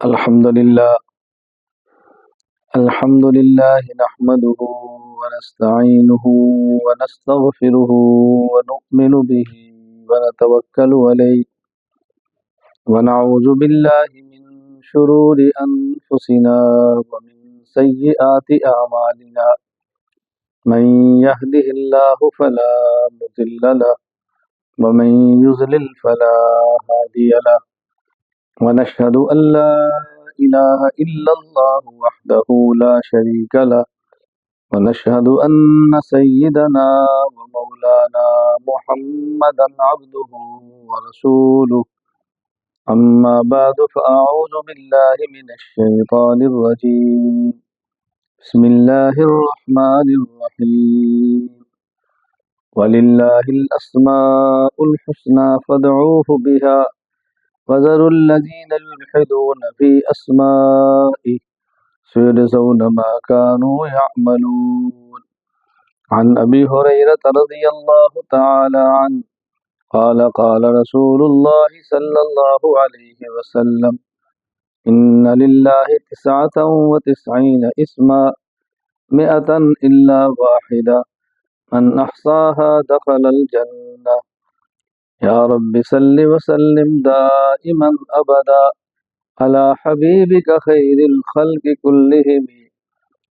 الحمد لله نحمده ونستعينه ونستغفره ونؤمن به ونتوكل عليه ونعوذ بالله من شرور أنفسنا ومن سيئات أعمالنا من يهده الله فلا مضل له ومن يضلل فلا هادي له ونشهد أن لا إله إلا الله وحده لا شريك له ونشهد أن سيدنا ومولانا محمدا عبده ورسوله أما بعد فأعوذ بالله من الشيطان الرجيم بسم الله الرحمن الرحيم ولله الأسماء الحسنى فادعوه بها وذروا الذين يلحدون في أسمائه سيجزون ما كانوا يعملون عن أبي هريرة رضي الله تعالى عنه قال قال رسول الله صلى الله عليه وسلم إن لله 99 اسما 100 إلا واحدة من أحصاها دخل الجنة يا رب صل وسلم دائما أبدا على حبيبك خير الخلق كلهم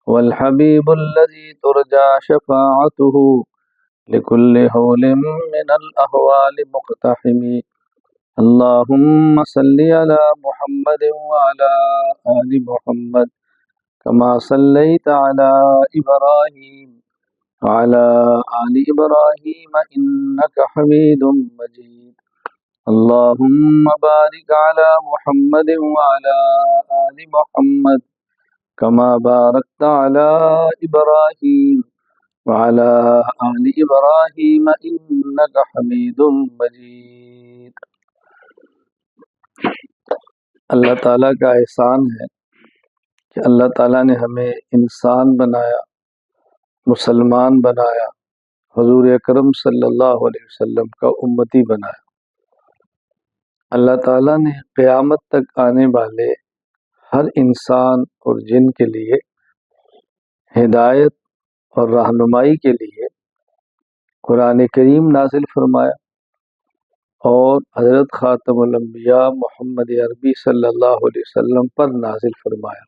والحبيب الذي ترجى شفاعته لكل هول من الأهوال مقتحم اللهم صل على محمد وعلى آل محمد كما صليت على إبراهيم وعلى آل إبراهيم إنك حميد مجيد اللهم بارك على محمد وعلى آل محمد كما باركت على إبراهيم وعلى آل إبراهيم إنك حميد مجيد۔ اللہ تعالیٰ کا احسان ہے کہ اللہ تعالیٰ نے ہمیں انسان بنایا، مسلمان بنایا، حضور اکرم صلی اللہ علیہ وسلم کا امتی بنایا۔ اللہ تعالیٰ نے قیامت تک آنے والے ہر انسان اور جن کے لیے ہدایت اور رہنمائی کے لیے قرآن کریم نازل فرمایا اور حضرت خاتم الانبیاء محمد عربی صلی اللہ علیہ وسلم پر نازل فرمایا۔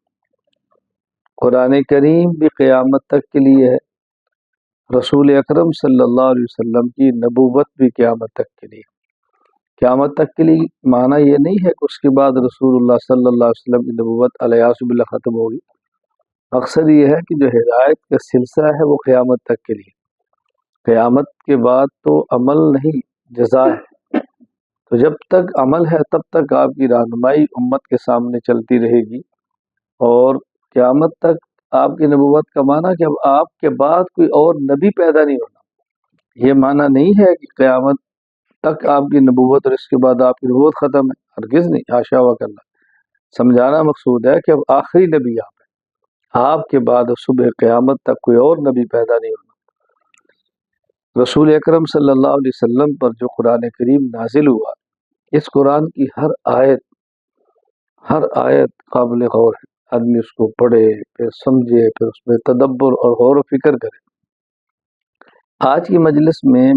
قرآن کریم بھی قیامت تک کے لیے ہے، رسول اکرم صلی اللہ علیہ وسلم کی نبوت بھی قیامت تک کے لیے۔ قیامت تک کے لیے معنی یہ نہیں ہے کہ اس کے بعد رسول اللہ صلی اللہ علیہ وسلم کی نبوت علیہ باللہ ختم ہوگی۔ مقصد یہ ہے کہ جو ہدایت کا سلسلہ ہے وہ قیامت تک کے لیے، قیامت کے بعد تو عمل نہیں، جزا ہے۔ تو جب تک عمل ہے تب تک آپ کی رہنمائی امت کے سامنے چلتی رہے گی، اور قیامت تک آپ کی نبوت کا معنی کہ اب آپ کے بعد کوئی اور نبی پیدا نہیں ہونا۔ یہ معنی نہیں ہے کہ قیامت تک آپ کی نبوت اور اس کے بعد آپ کی نبوت ختم ہے، ہرگز نہیں، حاشا وکلا۔ سمجھانا مقصود ہے کہ اب آخری نبی آپ ہیں، آپ کے بعد صبح قیامت تک کوئی اور نبی پیدا نہیں ہونا۔ رسول اکرم صلی اللہ علیہ وسلم پر جو قرآن کریم نازل ہوا، اس قرآن کی ہر آیت قابل غور ہے۔ آدمی اس کو پڑھے، پھر سمجھے، پھر اس میں تدبر اور غور و فکر کرے۔ آج کی مجلس میں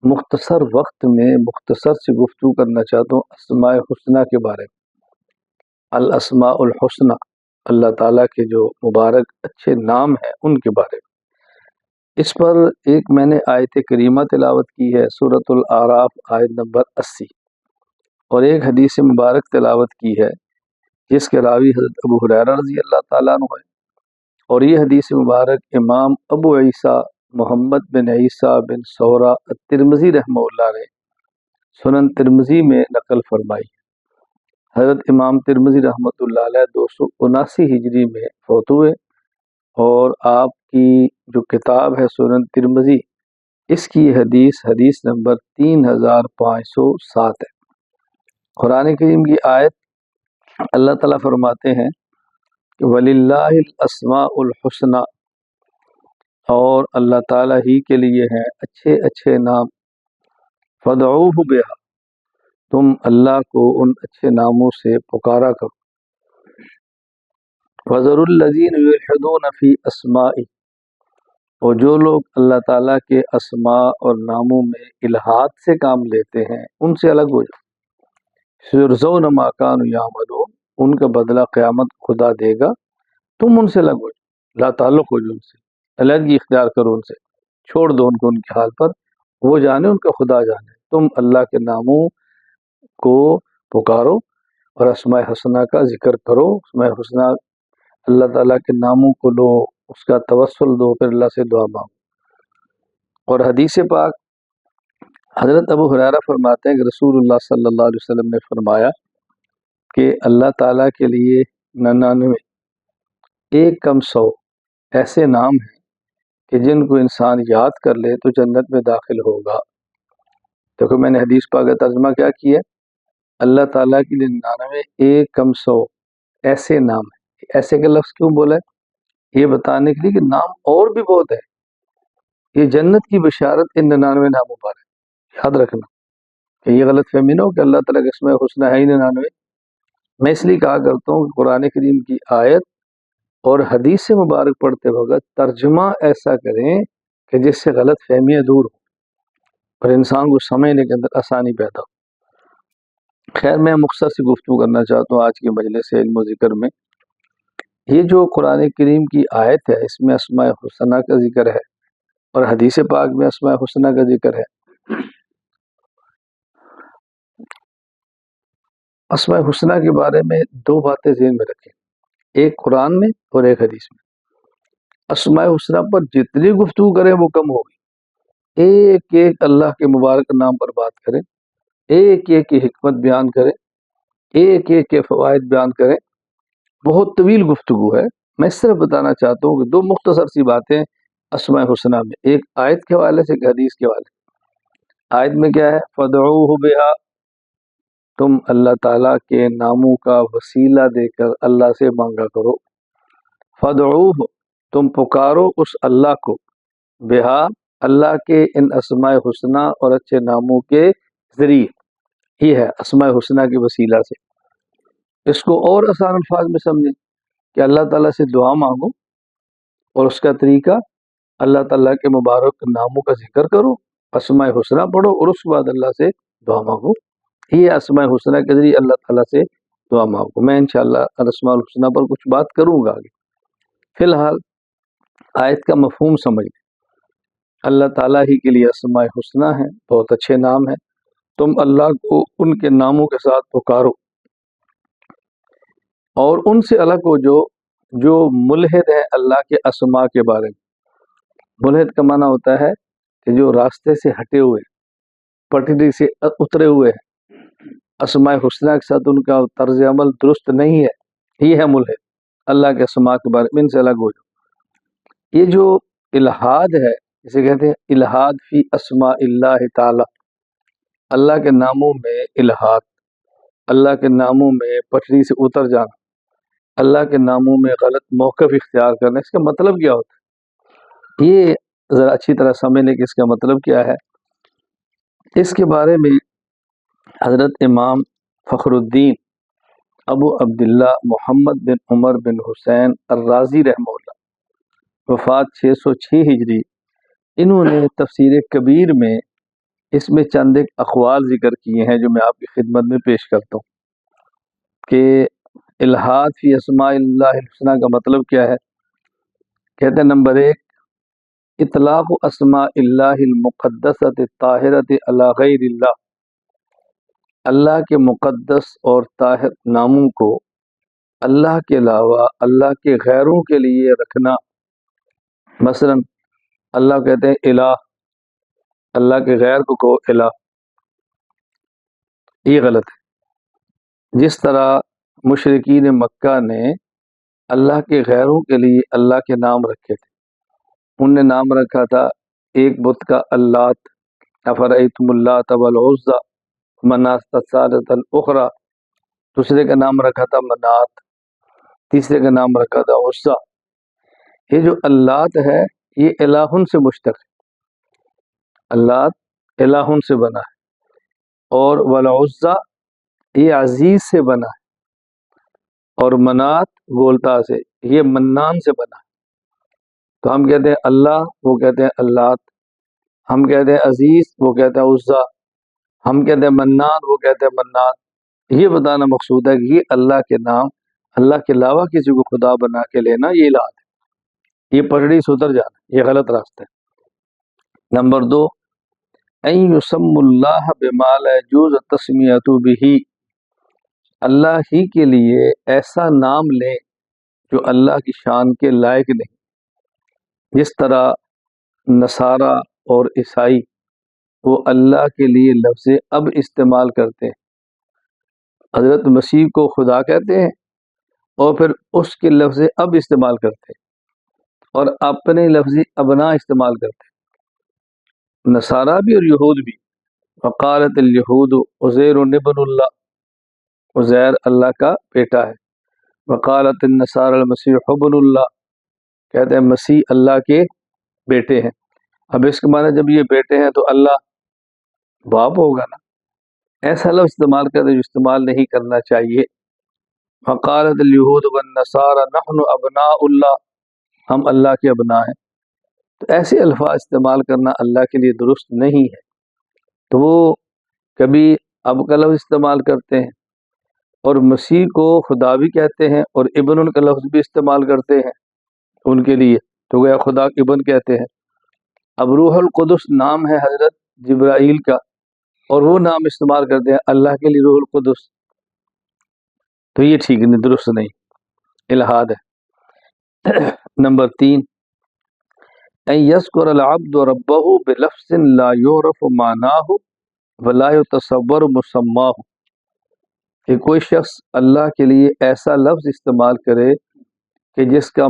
مختصر وقت میں مختصر سی گفتگو کرنا چاہتا ہوں اسماء حسنہ کے بارے میں۔ الاسماء الحسنہ، اللہ تعالیٰ کے جو مبارک اچھے نام ہیں ان کے بارے میں۔ اس پر ایک میں نے آیت کریمہ تلاوت کی ہے، سورۃ الاعراف آیت نمبر 80، اور ایک حدیث مبارک تلاوت کی ہے جس کے راوی حضرت ابو ہریرہ رضی اللہ تعالیٰ عنہ ہے، اور یہ حدیث مبارک امام ابو عیسیٰ محمد بن عیسیٰ بن سورہ الترمذی رحمہ اللہ نے سنن ترمذی میں نقل فرمائی۔ حضرت امام ترمذی رحمۃ اللہ علیہ 279 ہجری میں فوت ہوئے، اور آپ کی جو کتاب ہے سنن ترمذی، اس کی حدیث نمبر 3507 ہے۔ قرآن کریم کی آیت اللہ تعالیٰ فرماتے ہیں کہ وَلِلَّهِ الْأَسْمَاءُ الْحُسْنَى، اور اللہ تعالیٰ ہی کے لیے ہیں اچھے اچھے نام، فَادْعُوهُ بِهَا، تم اللہ کو ان اچھے ناموں سے پکارا کرو۔ وَذَرُوا الَّذِينَ يُلْحِدُونَ فِي أَسْمَائِهِ، اور جو لوگ اللہ تعالیٰ کے اسماء اور ناموں میں الحاد سے کام لیتے ہیں ان سے الگ ہو جاؤ۔ سَيُجْزَوْنَ مَا كَانُوا يَعْمَلُونَ، ان کا بدلہ قیامت خدا دے گا، تم ان سے الگ ہو جاؤ، لا تعلق ہو جاؤ ان سے، علیحدگی اختیار کرو ان سے، چھوڑ دو ان کو ان کے حال پر، وہ جانے ان کا خدا جانے، تم اللہ کے ناموں کو پکارو اور اسماء حسنہ کا ذکر کرو، اسماء حسنہ اللہ تعالیٰ کے ناموں کو لو، اس کا توسل دو، پھر اللہ سے دعا مانگو۔ اور حدیث پاک حضرت ابو ہریرہ فرماتے ہیں کہ رسول اللہ صلی اللہ علیہ وسلم نے فرمایا کہ اللہ تعالیٰ کے لیے 99 ایک کم 100 ایسے نام ہیں کہ جن کو انسان یاد کر لے تو جنت میں داخل ہوگا۔ دیکھو میں نے حدیث پاک کا ترجمہ کیا کیا، اللہ تعالیٰ کے لیے 99 ایک کم 100 ایسے نام ہیں۔ ایسے کا لفظ کیوں بولا ہے؟ یہ بتانے کے لیے کہ نام اور بھی بہت ہے، یہ جنت کی بشارت ان 99 ناموں پر ہے، یاد رکھنا کہ یہ غلط فہمی نہ ہو کہ اللہ تعالیٰ کا اسماء حسنہ ہے ہی 99۔ میں اس لیے کہا کرتا ہوں کہ قرآن کریم کی آیت اور حدیث مبارک پڑھتے وقت ترجمہ ایسا کریں کہ جس سے غلط فہمیاں دور ہوں اور انسان کو سمجھنے کے اندر آسانی پیدا ہو۔ خیر میں مختصر سی گفتگو کرنا چاہتا ہوں آج کے مجلس علم و ذکر میں۔ یہ جو قرآن کریم کی آیت ہے اس میں اسماء حسنہ کا ذکر ہے اور حدیث پاک میں اسماء حسنہ کا ذکر ہے۔ اسماء حسنہ کے بارے میں دو باتیں ذہن میں رکھیں، ایک قرآن میں اور ایک حدیث میں۔ اسماء حسنہ پر جتنی گفتگو کریں وہ کم ہوگی، ایک ایک اللہ کے مبارک نام پر بات کریں، ایک ایک کی حکمت بیان کریں، ایک ایک کے فوائد بیان کریں، بہت طویل گفتگو ہے۔ میں اس طرح بتانا چاہتا ہوں کہ دو مختصر سی باتیں اسماء حسنہ میں، ایک آیت کے حوالے سے ایک حدیث کے حوالے سے۔ آیت میں کیا ہے؟ فَادْعُوهُ بِهَا، تم اللہ تعالیٰ کے ناموں کا وسیلہ دے کر اللہ سے مانگا کرو۔ فَادْعُوهُ، تم پکارو اس اللہ کو، بہا، اللہ کے ان اسماء حسنہ اور اچھے ناموں کے ذریعے، یہ ہے اسماء حسنہ کے وسیلہ سے۔ اس کو اور آسان الفاظ میں سمجھیں کہ اللہ تعالیٰ سے دعا مانگو اور اس کا طریقہ اللہ تعالیٰ کے مبارک ناموں کا ذکر کرو، اسماء حسنہ پڑھو اور اس کے بعد اللہ سے دعا مانگو۔ یہ اسماء حسنہ کے ذریعے اللہ تعالیٰ سے دعا مانگو۔ میں انشاءاللہ اسماء الحسنہ پر کچھ بات کروں گا آگے۔ فی الحال آیت کا مفہوم سمجھ لیں، اللہ تعالیٰ ہی کے لیے اسماء حسنہ ہیں، بہت اچھے نام ہیں، تم اللہ کو ان کے ناموں کے ساتھ پکارو اور ان سے الگ ہو جو ملحد ہے اللہ کے اسماء کے بارے میں۔ ملحد کا معنی ہوتا ہے کہ جو راستے سے ہٹے ہوئے، پٹری سے اترے ہوئے ہیں، اسماء حسنہ کے ساتھ ان کا طرز عمل درست نہیں ہے، یہ ہے ملحد۔ اللہ کے اسماء کے بارے میں ان سے الگ ہو جاؤ۔ یہ جو الحاد ہے اسے کہتے ہیں الحاد فی اسماء اللہ تعالی، اللہ کے ناموں میں الحاد، اللہ کے ناموں میں پٹری سے اتر جانا، اللہ کے ناموں میں غلط موقف اختیار کرنا۔ اس کا مطلب کیا ہوتا ہے؟ یہ ذرا اچھی طرح سمجھ لیں کہ اس کا مطلب کیا ہے۔ اس کے بارے میں حضرت امام فخر الدین ابو عبداللہ محمد بن عمر بن حسین الرازی رحمہ اللہ، وفات 606 ہجری، انہوں نے تفسیر کبیر میں اس میں چند ایک اقوال ذکر کیے ہیں جو میں آپ کی خدمت میں پیش کرتا ہوں کہ الحاد فی اسماء اللہ الحسنہ کا مطلب کیا ہے۔ کہتے ہیں نمبر 1، اطلاق اسماء اللہ المقدسۃ الطاہرۃ علی غیر اللہ، اللہ کے مقدس اور طاہر ناموں کو اللہ کے علاوہ اللہ کے غیروں کے لیے رکھنا۔ مثلا اللہ کہتے ہیں الہ، اللہ کے غیر کو کہو الہ، یہ غلط ہے۔ جس طرح مشرکین مکہ نے اللہ کے غیروں کے لیے اللہ کے نام رکھے تھے، ان نے نام رکھا تھا ایک بت کا اللات، افرأیتم اللات والعزی مناۃ الثالثۃ الاخری، دوسرے کا نام رکھا تھا منات، تیسرے کا نام رکھا تھا عزی۔ یہ جو اللات ہے یہ الہن سے مشتق ہے، اللات الہن سے بنا ہے، اور والعزی یہ عزیز سے بنا ہے۔ اور منات گولتا سے، یہ منان سے بنا ہے۔ تو ہم کہتے ہیں اللہ، وہ کہتے ہیں اللات، ہم کہتے ہیں عزیز، وہ کہتے ہیں عزا، ہم کہتے ہیں منان، وہ کہتے ہیں منات۔ یہ بتانا مقصود ہے کہ یہ اللہ کے نام، اللہ کے علاوہ کسی کو خدا بنا کے لینا یہ الہات ہے، یہ پٹڑی سدھر جانا، یہ غلط راستہ ہے۔ نمبر 2، ان یسم اللہ بما لا یجوز تسمیۃ بہ، اللہ ہی کے لیے ایسا نام لیں جو اللہ کی شان کے لائق نہیں، جس طرح نصارہ اور عیسائی وہ اللہ کے لیے لفظ اب استعمال کرتے ہیں، حضرت مسیح کو خدا کہتے ہیں اور پھر اس کے لفظ اب استعمال کرتے ہیں اور اپنے لفظ ابنا استعمال کرتے ہیں، نصارہ بھی اور یہود بھی۔ وقالت الیہود عزیر ابن اللہ، عزیر اللہ کا بیٹا ہے۔ وقالت النصارى المسیح ابن اللہ، کہتے ہیں مسیح اللہ کے بیٹے ہیں۔ اب اس کے معنی جب یہ بیٹے ہیں تو اللہ باپ ہوگا نا، ایسا لفظ استعمال کرتے جو استعمال نہیں کرنا چاہیے۔ وقالت الیہود والنصارى نحن ابناء اللہ، ہم اللہ کے ابناء ہیں۔ تو ایسے الفاظ استعمال کرنا اللہ کے لیے درست نہیں ہے۔ تو وہ کبھی اب کا لفظ استعمال کرتے ہیں اور مسیح کو خدا بھی کہتے ہیں اور ابن ان کا لفظ بھی استعمال کرتے ہیں ان کے لیے، تو گویا خدا ابن کہتے ہیں۔ اب روح القدس نام ہے حضرت جبرائیل کا اور وہ نام استعمال کرتے ہیں اللہ کے لیے روح القدس، تو یہ ٹھیک نہیں، درست نہیں، الہاد ہے۔ نمبر 3، ان یذکر العبد ربہ بلفظ لا یعرف معناہ ولا یتصور مسماہ، کہ کوئی شخص اللہ کے لیے ایسا لفظ استعمال کرے کہ جس کے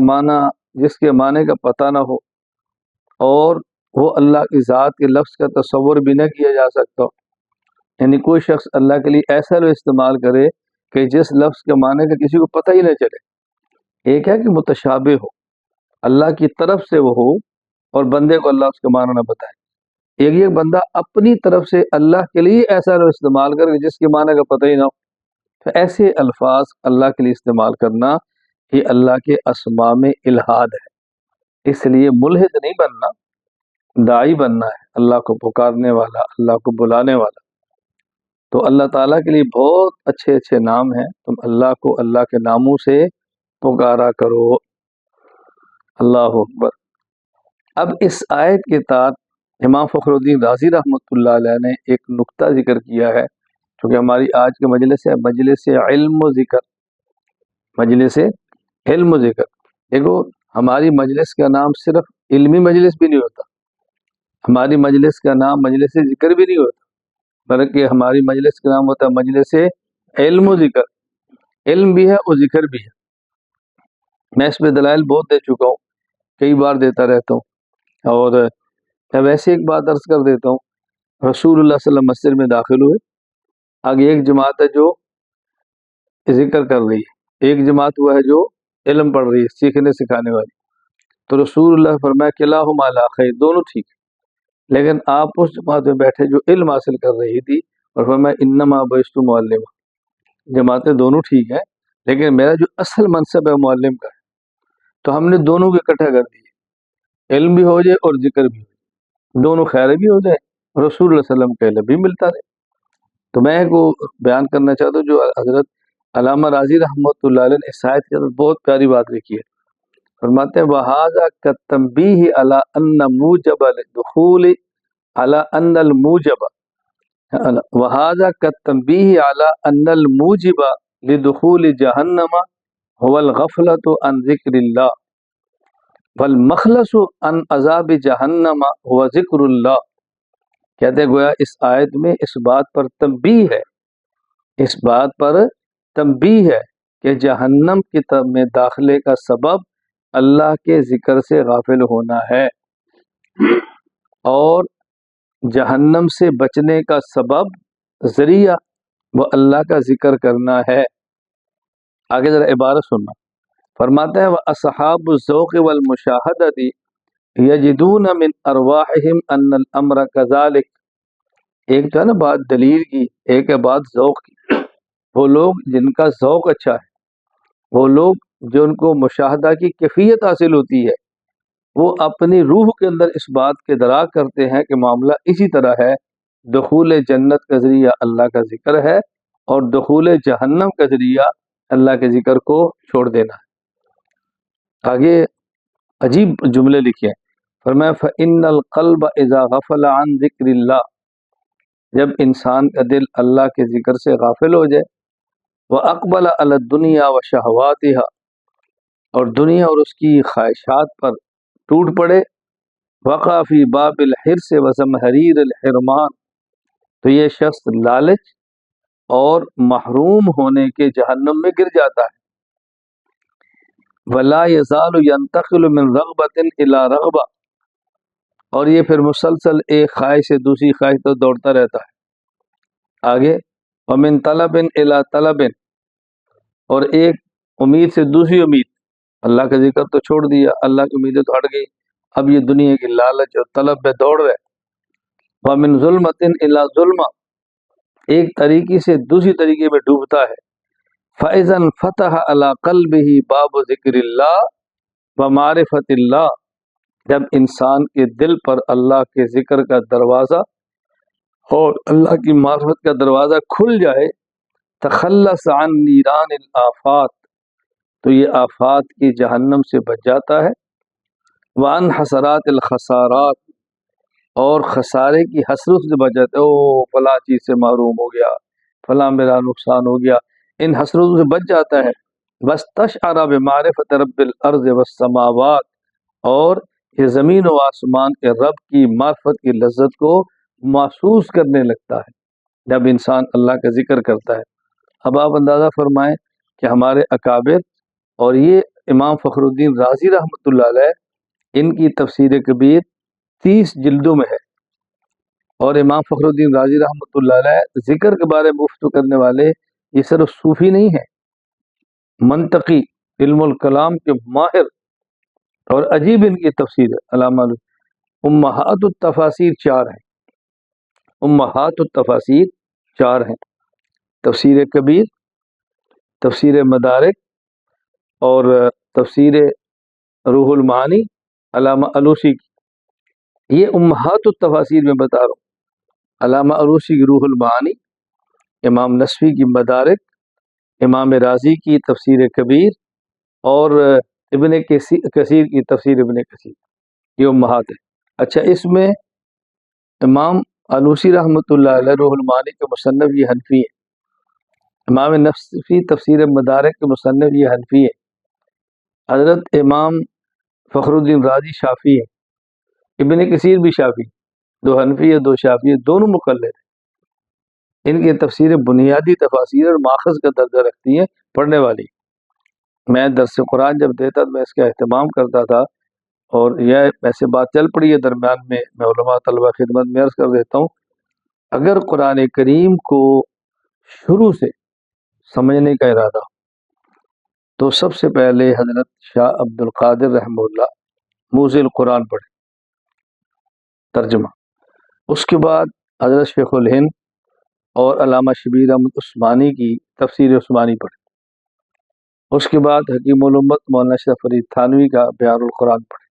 معنی کا پتہ نہ ہو اور وہ اللہ کی ذات کے لفظ کا تصور بھی نہ کیا جا سکتا ہو، یعنی کوئی شخص اللہ کے لیے ایسا لفظ استعمال کرے کہ جس لفظ کے معنی کا کسی کو پتہ ہی نہ چلے۔ ایک ہے کہ متشابہ ہو، اللہ کی طرف سے وہ ہو اور بندے کو اللہ اس کے معنی نہ بتائے، ایک یہ بندہ اپنی طرف سے اللہ کے لیے ایسا لفظ استعمال کر جس کے معنی کا پتہ ہی نہ ہو، تو ایسے الفاظ اللہ کے لیے استعمال کرنا یہ اللہ کے اسماء میں الہاد ہے۔ اس لیے ملحد نہیں بننا، داعی بننا ہے، اللہ کو پکارنے والا، اللہ کو بلانے والا۔ تو اللہ تعالیٰ کے لیے بہت اچھے اچھے نام ہیں، تم اللہ کو اللہ کے ناموں سے پکارا کرو۔ اللہ اکبر۔ اب اس آیت کے تحت امام فخر الدین رازی رحمۃ اللہ علیہ نے ایک نقطہ ذکر کیا ہے، کیونکہ ہماری آج کے مجلس ہے مجلس علم و ذکر، مجلس علم و ذکر۔ دیکھو ہماری مجلس کا نام صرف علمی مجلس بھی نہیں ہوتا، ہماری مجلس کا نام مجلس ذکر بھی نہیں ہوتا، بلکہ ہماری مجلس کا نام ہوتا ہے مجلس علم و ذکر، علم بھی ہے اور ذکر بھی ہے۔ میں اس پہ دلائل بہت دے چکا ہوں، کئی بار دیتا رہتا ہوں، اور میں ویسے ایک بات عرض کر دیتا ہوں۔ رسول اللہ صلی اللہ علیہ وسلم مسجد میں داخل ہوئے، آگے ایک جماعت ہے جو ذکر کر رہی ہے، ایک جماعت وہ ہے جو علم پڑھ رہی ہے، سیکھنے سکھانے والی۔ تو رسول اللہ فرمایا کلاہما علی خیر، دونوں ٹھیک ہے، لیکن آپ اس جماعت میں بیٹھے جو علم حاصل کر رہی تھی، اور فرمایا انما بعثت معلما، جماعتیں دونوں ٹھیک ہیں لیکن میرا جو اصل منصب ہے معلم کا ہے، تو ہم نے دونوں کو اکٹھا کر دیے، علم بھی ہو جائے اور ذکر بھی ہو جائے، دونوں خیر بھی ہو جائے، رسول اللہ صلی اللہ علیہ وسلم کا علم بھی ملتا رہے۔ تو میں کو بیان کرنا چاہتا ہوں جو حضرت علامہ راضی رحمۃ اللہ علیہ نے اس آیت کے اندر بہت پیاری بات لکھی ہے، فرماتے ہیں وَهَذَا كَالتَّنبِيهِ عَلَىٰ أَنَّ مُوجَبَ الدُّخُولِ عَلَىٰ أَنَّ الْمُوجَبَ وَهَذَا كَالتَّنبِيهِ عَلَىٰ أَنَّ الْمُوجِبَ لِدُخُولِ جَهَنَّمَ هُوَ الْغَفْلَةُ عَنْ ذِكْرِ اللَّهِ وَالْمَخْلَصُ عَنْ عَذَابِ جَهَنَّمَ هُوَ ذِكْرُ اللَّهِ۔ کہتے ہیں گویا اس آیت میں اس بات پر تنبیہ ہے، اس بات پر تنبیہ ہے کہ جہنم کی طرف میں داخلے کا سبب اللہ کے ذکر سے غافل ہونا ہے، اور جہنم سے بچنے کا سبب ذریعہ وہ اللہ کا ذکر کرنا ہے۔ آگے ذرا عبارت سننا، فرماتے ہیں وَأَصْحَابُ الذَّوْقِ وَالْمُشَاهَدَةِ یجدون من ارواحہم ان الامر کذالک۔ ایک تو ہے نا بات دلیل کی، ایک ہے بات ذوق کی۔ وہ لوگ جن کا ذوق اچھا ہے وہ لوگ جو ان کو مشاہدہ کی کیفیت حاصل ہوتی ہے، وہ اپنی روح کے اندر اس بات کے دراک کرتے ہیں کہ معاملہ اسی طرح ہے، دخول جنت کا ذریعہ اللہ کا ذکر ہے اور دخول جہنم کا ذریعہ اللہ کے ذکر کو چھوڑ دینا ہے۔ آگے عجیب جملے لکھے ہیں، فرمایا فَإِنَّ الْقَلْبَ إِذَا غَفَلَ عَنْ ذِكْرِ اللَّهِ، جب انسان کا دل اللہ کے ذکر سے غافل ہو جائے، وَأَقْبَلَ عَلَى الدُّنْيَا وَشَهَوَاتِهَا، اور دنیا اور اس کی خواہشات پر ٹوٹ پڑے، وقع فی باب الحرص وزمہریر الحرمان، تو یہ شخص لالچ اور محروم ہونے کے جہنم میں گر جاتا ہے۔ ولا یزال ینتقل من رغبۃ الی رغبہ، اور یہ پھر مسلسل ایک خواہش سے دوسری خواہش تک دوڑتا رہتا ہے۔ آگے ومن طلب الی طلب، اور ایک امید سے دوسری امید، اللہ کا ذکر تو چھوڑ دیا، اللہ کی امیدیں تو ہٹ گئی، اب یہ دنیا کی لالچ اور طلب میں دوڑ رہے۔ ومن ظلمۃ الی ظلمہ، ایک طریقے سے دوسری طریقے میں ڈوبتا ہے۔ فَإِذَا انْفَتَحَ عَلَى قَلْبِهِ بَابُ ذِكْرِ اللَّهِ وَمَعْرِفَةِ اللَّهِ، جب انسان کے دل پر اللہ کے ذکر کا دروازہ اور اللہ کی معرفت کا دروازہ کھل جائے، تخلص عن نیران الآفات، تو یہ آفات کی جہنم سے بچ جاتا ہے، وعن حسرات الخسارات، اور خسارے کی حسرت سے بچ جاتا ہے، او فلاں چیز سے محروم ہو گیا، فلاں میرا نقصان ہو گیا، ان حسرتوں سے بچ جاتا ہے۔ واستشعر بمعرفت رب الارض والسماوات، اور یہ زمین و آسمان کے رب کی معرفت کی لذت کو محسوس کرنے لگتا ہے جب انسان اللہ کا ذکر کرتا ہے۔ اب آپ اندازہ فرمائیں کہ ہمارے اکابر، اور یہ امام فخر الدین رازی رحمۃ اللہ علیہ، ان کی تفسیر کبیر 30 جلدوں میں ہے، اور امام فخر الدین رازی رحمۃ اللہ علیہ ذکر کے بارے میں گفتگو کرنے والے یہ صرف صوفی نہیں ہیں، منطقی علم الکلام کے ماہر، اور عجیب ان کی تفسیر ہے۔ علامہ امہات التفاسیر 4 ہیں، امہات التفاسیر 4 ہیں، تفسیر کبیر، تفسیر مدارک، اور تفسیر روح المعانی علامہ علوسی کی۔ یہ امہات التفاسیر میں بتا رہا ہوں، علامہ علوسی کی روح المعانی، امام نصفی کی مدارک، امام رازی کی تفسیر کبیر، اور ابن کثیر کی تفسیر ابن کثیر، یہ امہات ہے۔ اچھا، اس میں امام علوسی رحمۃ اللہ علیہ روح المعانی کے مصنف یہ حنفی ہے، امام نصفی تفسیر مدارک کے مصنف یہ حنفی ہے، حضرت امام فخر الدین رازی شافعی ہے، ابن کثیر بھی شافعی، 2 حنفی ہے 2 شافعی ہے، دونوں مقلد ہیں۔ ان کی تفسیر بنیادی تفاسیر اور ماخذ کا درجہ رکھتی ہیں، پڑھنے والی۔ میں درس قرآن جب دیتا تو میں اس کا اہتمام کرتا تھا، اور یہ ایسے بات چل پڑی ہے درمیان میں علماء طلبہ خدمت میں عرض کر دیتا ہوں، اگر قرآن کریم کو شروع سے سمجھنے کا ارادہ ہو تو سب سے پہلے حضرت شاہ عبد القادر رحمہ اللہ موزل قرآن پڑھے، ترجمہ، اس کے بعد حضرت شیخ الہند اور علامہ شبیر احمد عثمانی کی تفسیر عثمانی پڑھے، اس کے بعد حکیم الامت مولانا اشرف فرید تھانوی کا بیان القرآن پڑھے،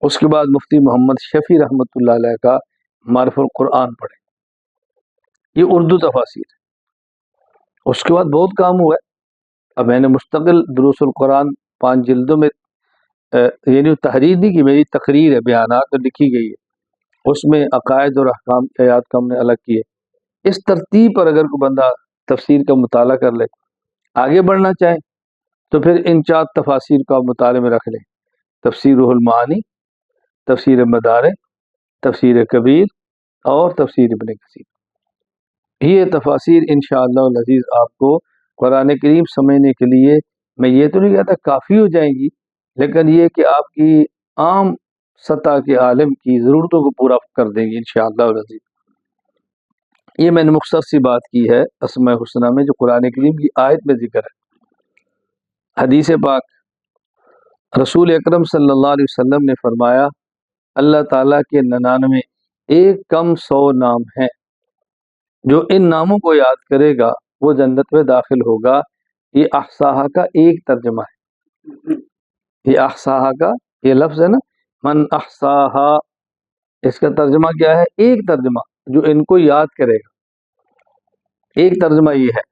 اس کے بعد مفتی محمد شفیع رحمۃ اللہ علیہ کا معرف القرآن پڑھے، یہ اردو تفاسیر ہے۔ اس کے بعد بہت کام ہوا ہے، اب میں نے مستقل دروس القرآن 5 جلدوں میں یعنی تحریر نہیں کی، میری تقریر ہے، بیانات لکھی گئی ہے، اس میں عقائد اور احکام کی آیات کو ہم نے الگ کیے۔ اس ترتیب پر اگر کوئی بندہ تفسیر کا مطالعہ کر لے، آگے بڑھنا چاہے تو پھر ان 4 تفاسیر کو آپ مطالعے میں رکھ لیں، تفسیر روح المعانی، تفسیر مدارک، تفسیر کبیر، اور تفسیر ابن کثیر۔ یہ تفاسیر انشاءاللہ العزیز آپ کو قرآن کریم سمجھنے کے لیے، میں یہ تو نہیں کہتا کافی ہو جائیں گی، لیکن یہ کہ آپ کی عام سطح کے عالم کی ضرورتوں کو پورا کر دیں گی انشاءاللہ العزیز۔ یہ میں نے مختصر سی بات کی ہے اسماء الحسنہ میں جو قرآن کریم کی آیت میں ذکر ہے۔ حدیث پاک رسول اکرم صلی اللہ علیہ وسلم نے فرمایا، اللہ تعالیٰ کے 99 ایک کم 100 نام ہیں، جو ان ناموں کو یاد کرے گا وہ جنت میں داخل ہوگا یہ احصاہا کا ایک ترجمہ ہے، یہ احصاہا کا یہ لفظ ہے نا، من احصاہا، اس کا ترجمہ کیا ہے؟ ایک ترجمہ جو ان کو یاد کرے گا، ایک ترجمہ یہ ہے۔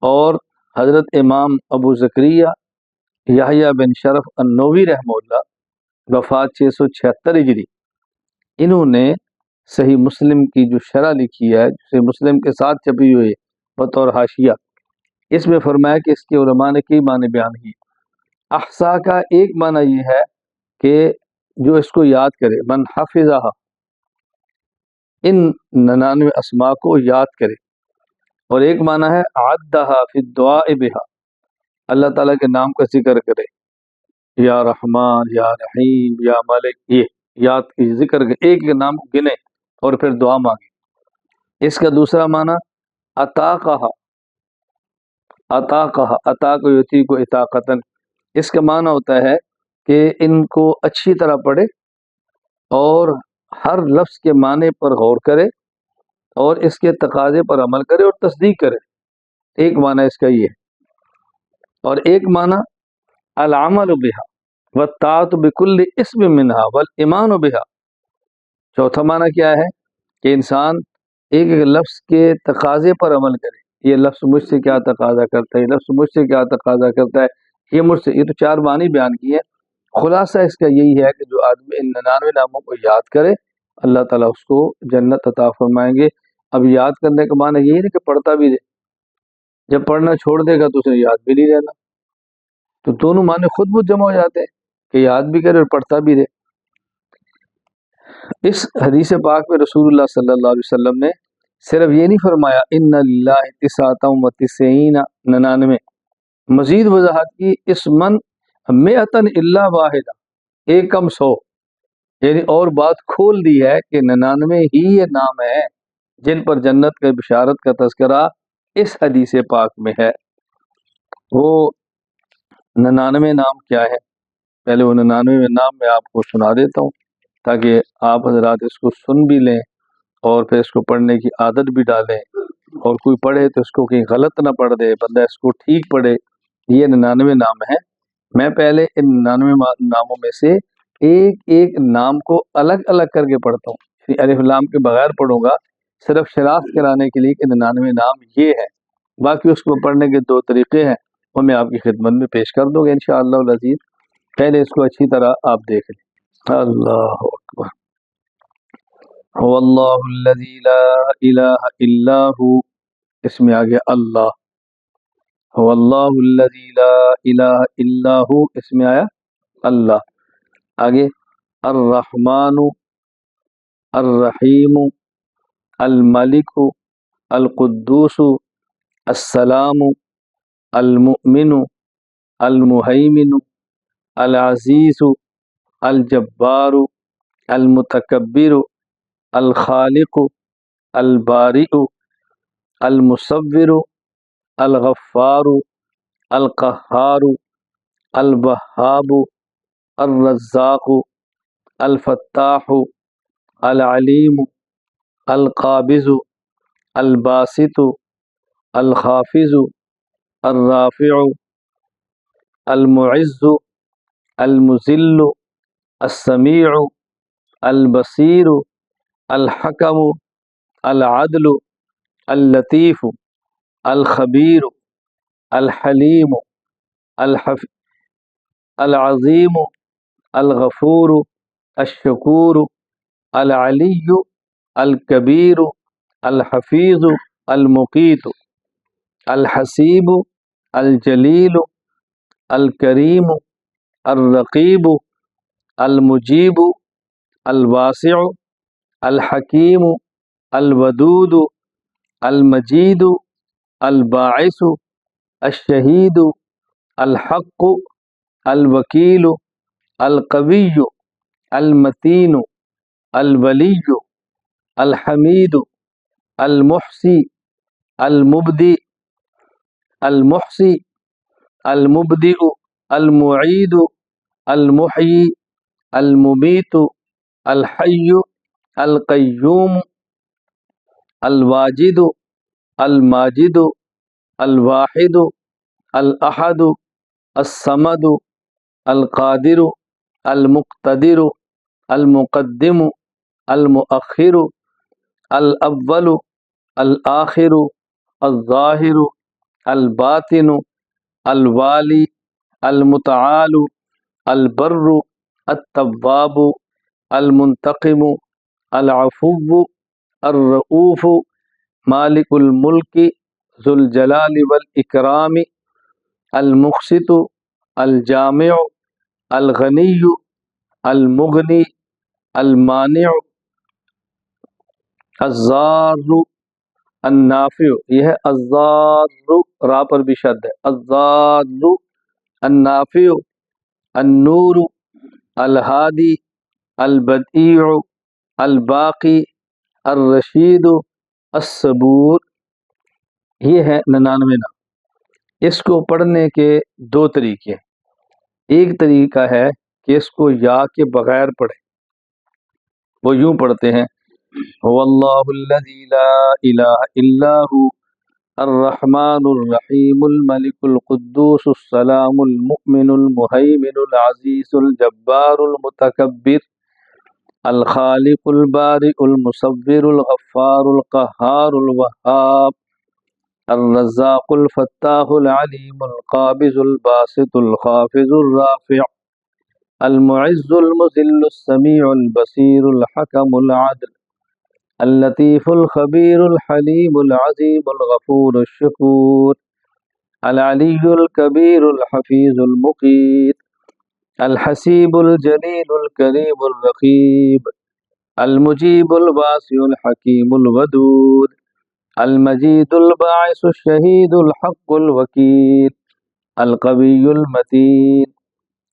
اور حضرت امام ابو زکریا یحییٰ بن شرف النووی رحمہ اللہ، وفات 676 ہجری، انہوں نے صحیح مسلم کی جو شرح لکھی ہے، صحیح مسلم کے ساتھ چھپی ہوئی بطور حاشیہ، اس میں فرمایا کہ اس کے علماء نے کئی معنی بیان کی۔ احصا کا ایک معنی یہ ہے کہ جو اس کو یاد کرے، من حفظہ، ان 99 اسماء کو یاد کرے، اور ایک معنی ہے عدھا فی الدعاء بہا، اللہ تعالیٰ کے نام کا ذکر کرے، یا رحمان، یا رحیم، یا مالک، یہ یاد کی ذکر کے ایک ایک نام گنے اور پھر دعا مانگے۔ اس کا دوسرا معنی عطاقہ، عطاقہ، عطا کو یوتی کو اطاقتن، اس کا معنی ہوتا ہے کہ ان کو اچھی طرح پڑھے اور ہر لفظ کے معنی پر غور کرے اور اس کے تقاضے پر عمل کرے اور تصدیق کرے، ایک معنی اس کا یہ ہے۔ اور ایک معنی العمل بہا والطاعۃ بکل اسم منہا والایمان بہا، چوتھا معنی کیا ہے کہ انسان ایک ایک لفظ کے تقاضے پر عمل کرے، یہ لفظ مجھ سے کیا تقاضا کرتا ہے، یہ لفظ مجھ سے کیا تقاضا کرتا ہے، یہ مجھ سے، یہ تو چار معنی بیان کیے ہیں۔ خلاصہ اس کا یہی ہے کہ جو آدمی ان 99 ناموں کو یاد کرے، اللہ تعالیٰ اس کو جنت عطا فرمائیں گے۔ اب یاد کرنے کا معنی یہی نہیں کہ پڑھتا بھی رہے، جب پڑھنا چھوڑ دے گا تو اسے یاد بھی نہیں رہنا، تو دونوں معنی خود بخود جمع ہو جاتے ہیں کہ یاد بھی کرے اور پڑھتا بھی رہے۔ اس حدیث پاک میں رسول اللہ صلی اللہ علیہ وسلم نے صرف یہ نہیں فرمایا ان للہ تسعۃ و تسعین 99، مزید وضاحت کی اس من مئتن الا واحدہ، ایک کم 100، یعنی اور بات کھول دی ہے کہ 99 ہی یہ نام ہے جن پر جنت کے بشارت کا تذکرہ اس حدیث پاک میں ہے۔ وہ 99 نام کیا ہے؟ پہلے وہ 99 نام میں آپ کو سنا دیتا ہوں تاکہ آپ حضرات اس کو سن بھی لیں اور پھر اس کو پڑھنے کی عادت بھی ڈالیں، اور کوئی پڑھے تو اس کو کہیں غلط نہ پڑھ دے، بندہ اس کو ٹھیک پڑھے۔ یہ 99 نام ہیں، میں پہلے ان 99 ناموں میں سے ایک ایک نام کو الگ الگ کر کے پڑھتا ہوں، الف لام کے بغیر پڑھوں گا، صرف شناخت کرانے کے لیے کہ 99 نام یہ ہے۔ باقی اس کو پڑھنے کے 2 طریقے ہیں، وہ میں آپ کی خدمت میں پیش کر دوں گا انشاءاللہ العزیز، پہلے اس کو اچھی طرح آپ دیکھ لیں۔ اللہ اکبر، هو اللہ الذی لا الہ الا ہو، اس میں آگے اللہ، هو اللہ الذی لا الہ الا ہو، اس میں آیا اللہ، آگے الرحمن، الرحیم، الملک، القدوس، السلام، المؤمن، المہیمن، العزیز، الجبار، المتکبر، الخالق، البارئ، المصور، الغفار، القہار، الوہاب، الرزاق، الفتاح، العلیم، القابض، الباسط، الخافض، الرافع، المعز، المذل، السمیع، البصیر، الحکم، العدل، اللطیف، الخبیر، الحلیم، العظیم، الغفور، الشکور، العلی، الکبیر، الحفیظ، المقیت، الحسیب، الجلیل، الکریم، الرقیب، المجیب، الواسع، الحکیم، الودود، المجید، الباعث، الشہید، الحق، الوکیل، القوی، المتین، الولی، الحمید، المحصی، المبدی، المحصی، المبدئ، المعید، المحیی، الممیت، الحی، القیوم، الواجد، الماجد، الواحد الاحد الصمد القادر المقتدر المقدم المؤخر الاول الآخر الظاہر الباطن الوالی المتعال البر التواب المنتقم العفو الرؤوف مالک الملک ذو الجلال والاکرام المقسط الجامع الغنی المغنی المانع الضار النافع، یہ ہے الضار، را پر بھی شد ہے، الضار النافع النور الہادی البدیع الباقی الرشید الصبور۔ یہ ہے 99 نام۔ اس کو پڑھنے کے دو طریقے ہیں۔ ایک طریقہ ہے کہ اس کو یا کے بغیر پڑھیں، وہ یوں پڑھتے ہیں هو اللہ الذی لا الہ الا هو الرحمن الرحیم الملک القدوس السلام المؤمن المہیمن العزیز الجبار المتکبر الخالق البارئ المصور الغفار القہار الوہاب الرزاق الفتاح العلیم القابض الباسط الخافض الرافع المعز المذل السمیع البصیر الحکم العدل اللطیف الخبیر الحلیم العظیم الغفور الشکور العلی الکبیر الحفیظ المقیت الحسیب الجلیل الکریم الرقیب المجیب الواسع الحکیم الودود المجید الباعث الشہید الحق الوکیل القوی المتین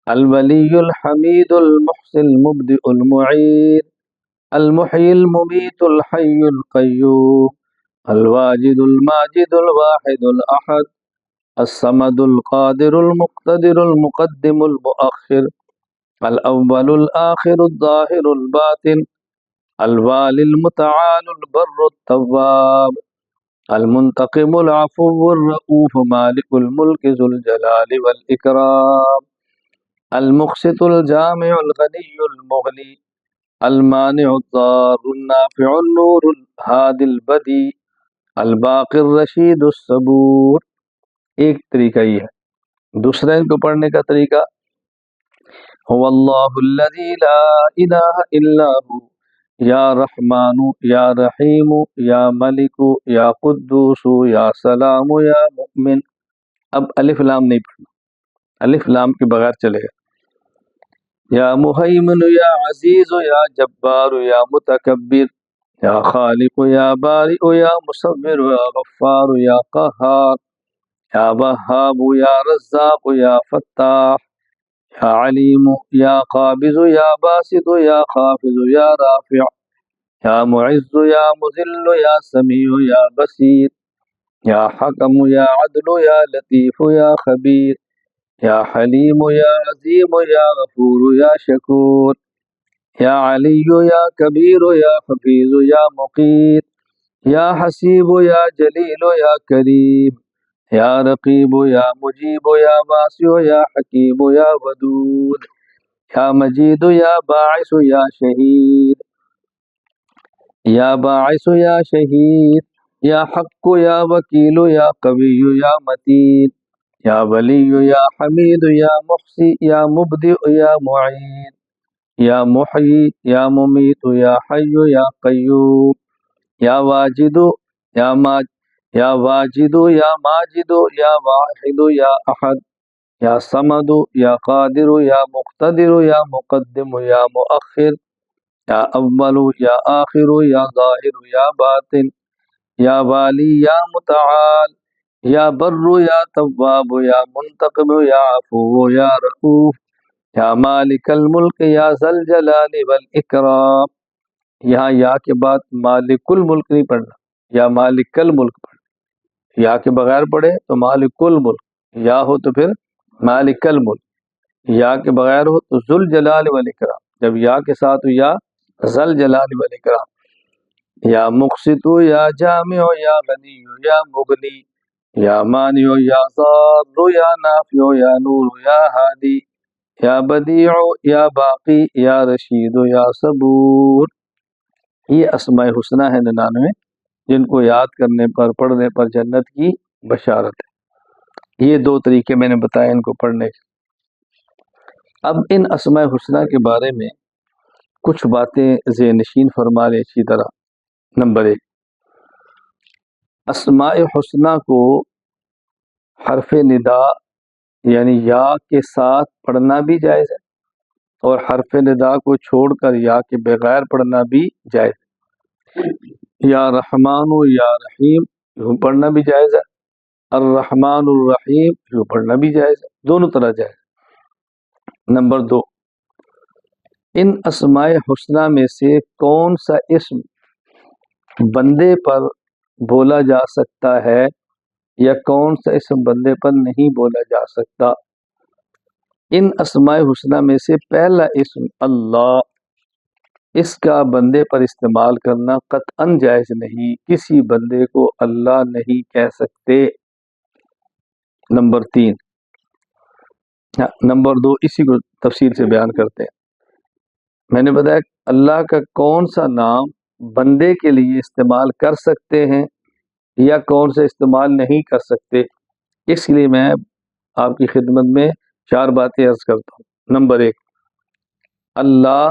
الولی الحمید المحصی المبدئ المعید المحیی الممیت الحی القیوم الواجد الماجد الواحد الاحد الصمد القادر المقتدر المقدم المؤخر الاول الآخر الظاہر الباطن الوالی المتعال البر التواب المنتقم العفو الرؤوف مالک الملک ذو الجلال والاکرام المقسط الجامع الغنی المغنی المانع الضار النافع النور الہادی البدی الباقی الرشید الصبور۔ ایک طریقہ یہ ہے۔ دوسرا ان کو پڑھنے کا طریقہ هو اللہ الذی لا الہ الا هو یا رحمان یا رحیم یا ملک یا قدوس یا سلام یا مؤمن۔ اب الف لام نہیں پڑھنا، الف لام کے بغیر چلے گا۔ یا مہیمن یا عزیز یا جبار یا متکبر یا خالق یا بارئ یا مصور یا غفار یا قہار یا وہاب یا رزاق یا فتاح یا علیم یا قابض یا باسط یا خافض یا رافع یا معز یا مذل یا سمیع یا بصیر یا حکم یا عدل یا لطیف یا خبیر یا حلیم یا عظیم یا غفور یا شکور یا علی یا کبیر یا حفیظ یا مقیت یا حسیب یا جلیل یا کریم یا رقیب یا مجیب یا واسع یا حکیم یا ودود یا مجید یا باعث یا شہید یا باعث یا شہید یا حق یا وکیل یا قوی یا متین یا ولی یا حمید یا محصی یا مبدئ یا معید یا محیی یا ممیت یا حی یا قیوم یا واجد یا واجد یا ماجد یا واحد یا احد یا صمد یا قادر یا مقتدر یا مقدم یا مؤخر یا اول یا آخر یا ظاہر یا باطن یا والی یا متعال یا بر یا تواب یا منتقم یا عفو یا رؤوف یا مالک الملک یا ذا الجلال والاکرام۔ یہاں یا کے بعد مالک الملک نہیں پڑھنا، یا مالک الملک پڑھ، یا کے بغیر پڑھے تو مالک الملک، یا ہو تو پھر مالک الملک، یا کے بغیر ہو تو ذو الجلال والاکرام، جب یا کے ساتھ ہو یا ذا الجلال والاکرام، یا مقسط یا جامع یا غنی یا مغنی یا مانع یا ضار یا نافع یا نور یا ہادی یا بدیع یا باقی یا رشید یا صبور. یہ اسماء حسنہ ہے 99 جن کو یاد کرنے پر پڑھنے پر جنت کی بشارت ہے. یہ 2 طریقے میں نے بتائے ان کو پڑھنے کے. اب ان اسماء حسنہ کے بارے میں کچھ باتیں ذہن نشین فرما لیں اچھی طرح. نمبر 1، اسماء حسنہ کو حرف ندا یعنی یا کے ساتھ پڑھنا بھی جائز ہے، اور حرف ندا کو چھوڑ کر یا کے بغیر پڑھنا بھی جائز ہے. یا رحمان و یا رحیم یوں پڑھنا بھی جائز ہے، الرحمن الرحیم یوں پڑھنا بھی جائز ہے، دونوں طرح جائز. نمبر 2، ان اسماء حسنہ میں سے کون سا اسم بندے پر بولا جا سکتا ہے یا کون سا اسم بندے پر نہیں بولا جا سکتا؟ ان اسماء حسنہ میں سے پہلا اسم اللہ، اس کا بندے پر استعمال کرنا قطعاً جائز نہیں، کسی بندے کو اللہ نہیں کہہ سکتے. نمبر 3، نمبر 2 اسی کو تفصیل سے بیان کرتے ہیں. میں نے بتایا اللہ کا کون سا نام بندے کے لیے استعمال کر سکتے ہیں یا کون سے استعمال نہیں کر سکتے. اس لیے میں آپ کی خدمت میں 4 باتیں عرض کرتا ہوں. نمبر 1، اللہ،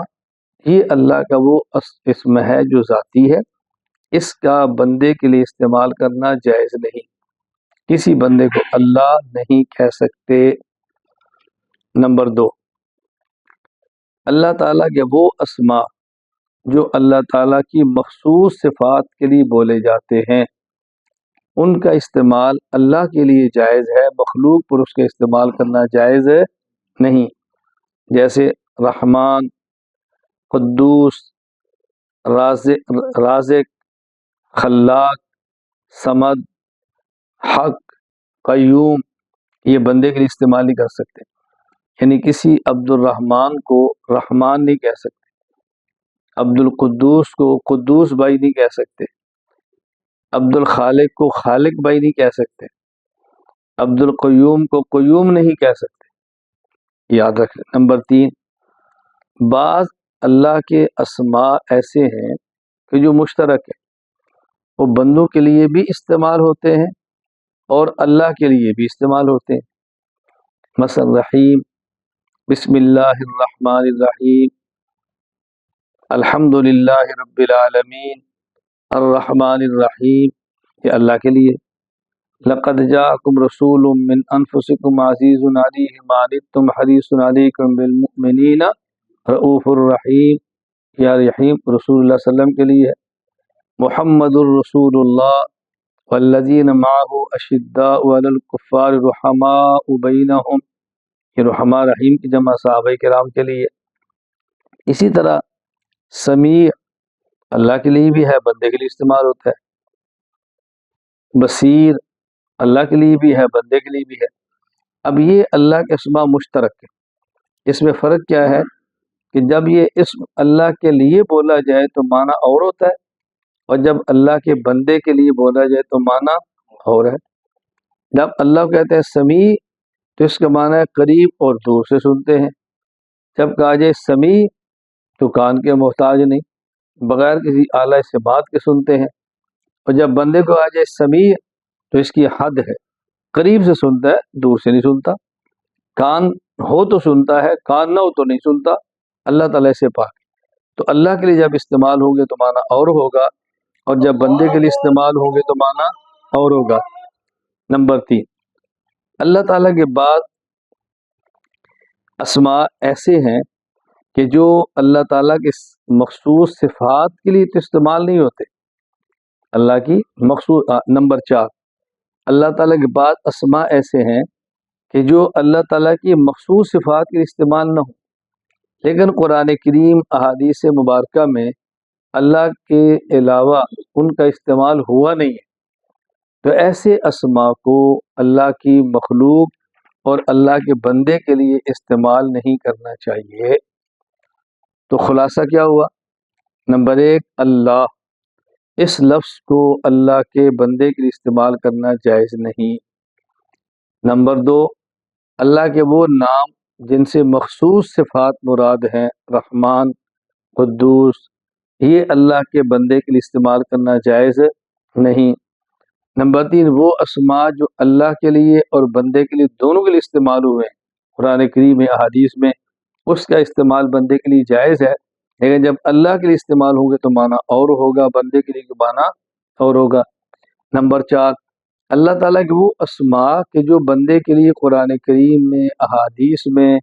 یہ اللہ کا وہ اسم ہے جو ذاتی ہے، اس کا بندے کے لیے استعمال کرنا جائز نہیں، کسی بندے کو اللہ نہیں کہہ سکتے. نمبر 2، اللہ تعالیٰ کے وہ اسماء جو اللہ تعالیٰ کی مخصوص صفات کے لیے بولے جاتے ہیں، ان کا استعمال اللہ کے لیے جائز ہے، مخلوق پر اس کا استعمال کرنا جائز نہیں. جیسے رحمان، قدوس، رازق، خلاق، صمد، حق، قیوم، یہ بندے کے لیے استعمال نہیں کر سکتے. یعنی کسی عبد الرحمن کو رحمان نہیں کہہ سکتے، عبد القدوس کو قدوس بھائی نہیں کہہ سکتے، عبد الخالق کو خالق بھائی نہیں کہہ سکتے، عبد القیوم کو قیوم نہیں کہہ سکتے. یاد رکھیں. نمبر 3، بعض اللہ کے اسماء ایسے ہیں کہ جو مشترک ہیں، وہ بندوں کے لیے بھی استعمال ہوتے ہیں اور اللہ کے لیے بھی استعمال ہوتے ہیں. مثلا رحیم، بسم اللہ الرحمن الرحیم، الحمد للہ رب العالمین، الرحمن الرحیم، یہ اللہ کے لیے. لقد جاءکم رسول من انفسکم عزیز علیہ ما عنتم حریص علیکم بالمؤمنین رؤوف الرحیم، یا رحیم رسول اللہ صلی اللہ علیہ وسلم کے لیے ہے. محمد الرسول اللہ والذین معه اشداء علی الکفار رحماء بینہم، یہ رحماء رحیم کی جمع صحابہ کرام کے لیے. اسی طرح سمیع اللہ کے لیے بھی ہے، بندے کے لیے استعمال ہوتا ہے. بصیر اللہ کے لیے بھی ہے، بندے کے لیے بھی ہے. اب یہ اللہ کے اسماء مشترک ہے، اس میں فرق کیا ہے کہ جب یہ اسم اللہ کے لیے بولا جائے تو معنی اور ہوتا ہے، اور جب اللہ کے بندے کے لیے بولا جائے تو معنی اور ہے. جب اللہ کو کہتے ہیں سمیع تو اس کا معنی ہے قریب اور دور سے سنتے ہیں. جب کہا جائے سمیع تو کان کے محتاج نہیں، بغیر کسی آلہ سے بات کے سنتے ہیں. اور جب بندے کو آ جائے سمیع تو اس کی حد ہے، قریب سے سنتا ہے، دور سے نہیں سنتا. کان ہو تو سنتا ہے، کان نہ ہو تو نہیں سنتا. اللہ تعالیٰ سے پاک. تو اللہ کے لیے جب استعمال ہوں گے تو معنی اور ہوگا، اور جب بندے کے لیے استعمال ہوں گے تو معنی اور ہوگا. نمبر 3، اللہ تعالیٰ کے بعد اسماء ایسے ہیں کہ جو اللہ تعالیٰ کے مخصوص صفات کے لیے تو استعمال نہیں ہوتے، اللہ کی مخصوص. نمبر 4، اللہ تعالیٰ کے بعد اسماء ایسے ہیں کہ جو اللہ تعالیٰ کی مخصوص صفات کے لیے استعمال نہ ہو، لیکن قرآن کریم احادیث مبارکہ میں اللہ کے علاوہ ان کا استعمال ہوا نہیں ہے. تو ایسے اسماء کو اللہ کی مخلوق اور اللہ کے بندے کے لیے استعمال نہیں کرنا چاہیے. تو خلاصہ کیا ہوا؟ نمبر 1، اللہ اس لفظ کو اللہ کے بندے کے لیے استعمال کرنا جائز نہیں۔ نمبر 2، اللہ کے وہ نام جن سے مخصوص صفات مراد ہیں، رحمان، قدوس، یہ اللہ کے بندے کے لیے استعمال کرنا جائز نہیں۔ نمبر 3، وہ اسماء جو اللہ کے لیے اور بندے کے لیے دونوں کے لیے استعمال ہوئے ہیں قرآن کریم میں، احادیث میں، اس کا استعمال بندے کے لیے جائز ہے، لیکن جب اللہ کے لیے استعمال ہوں گے تو معنی اور ہوگا، بندے کے لیے معنی اور ہوگا۔ نمبر 4، اللہ تعالیٰ کے وہ اسماء کہ جو بندے کے لیے قرآن کریم میں، احادیث میں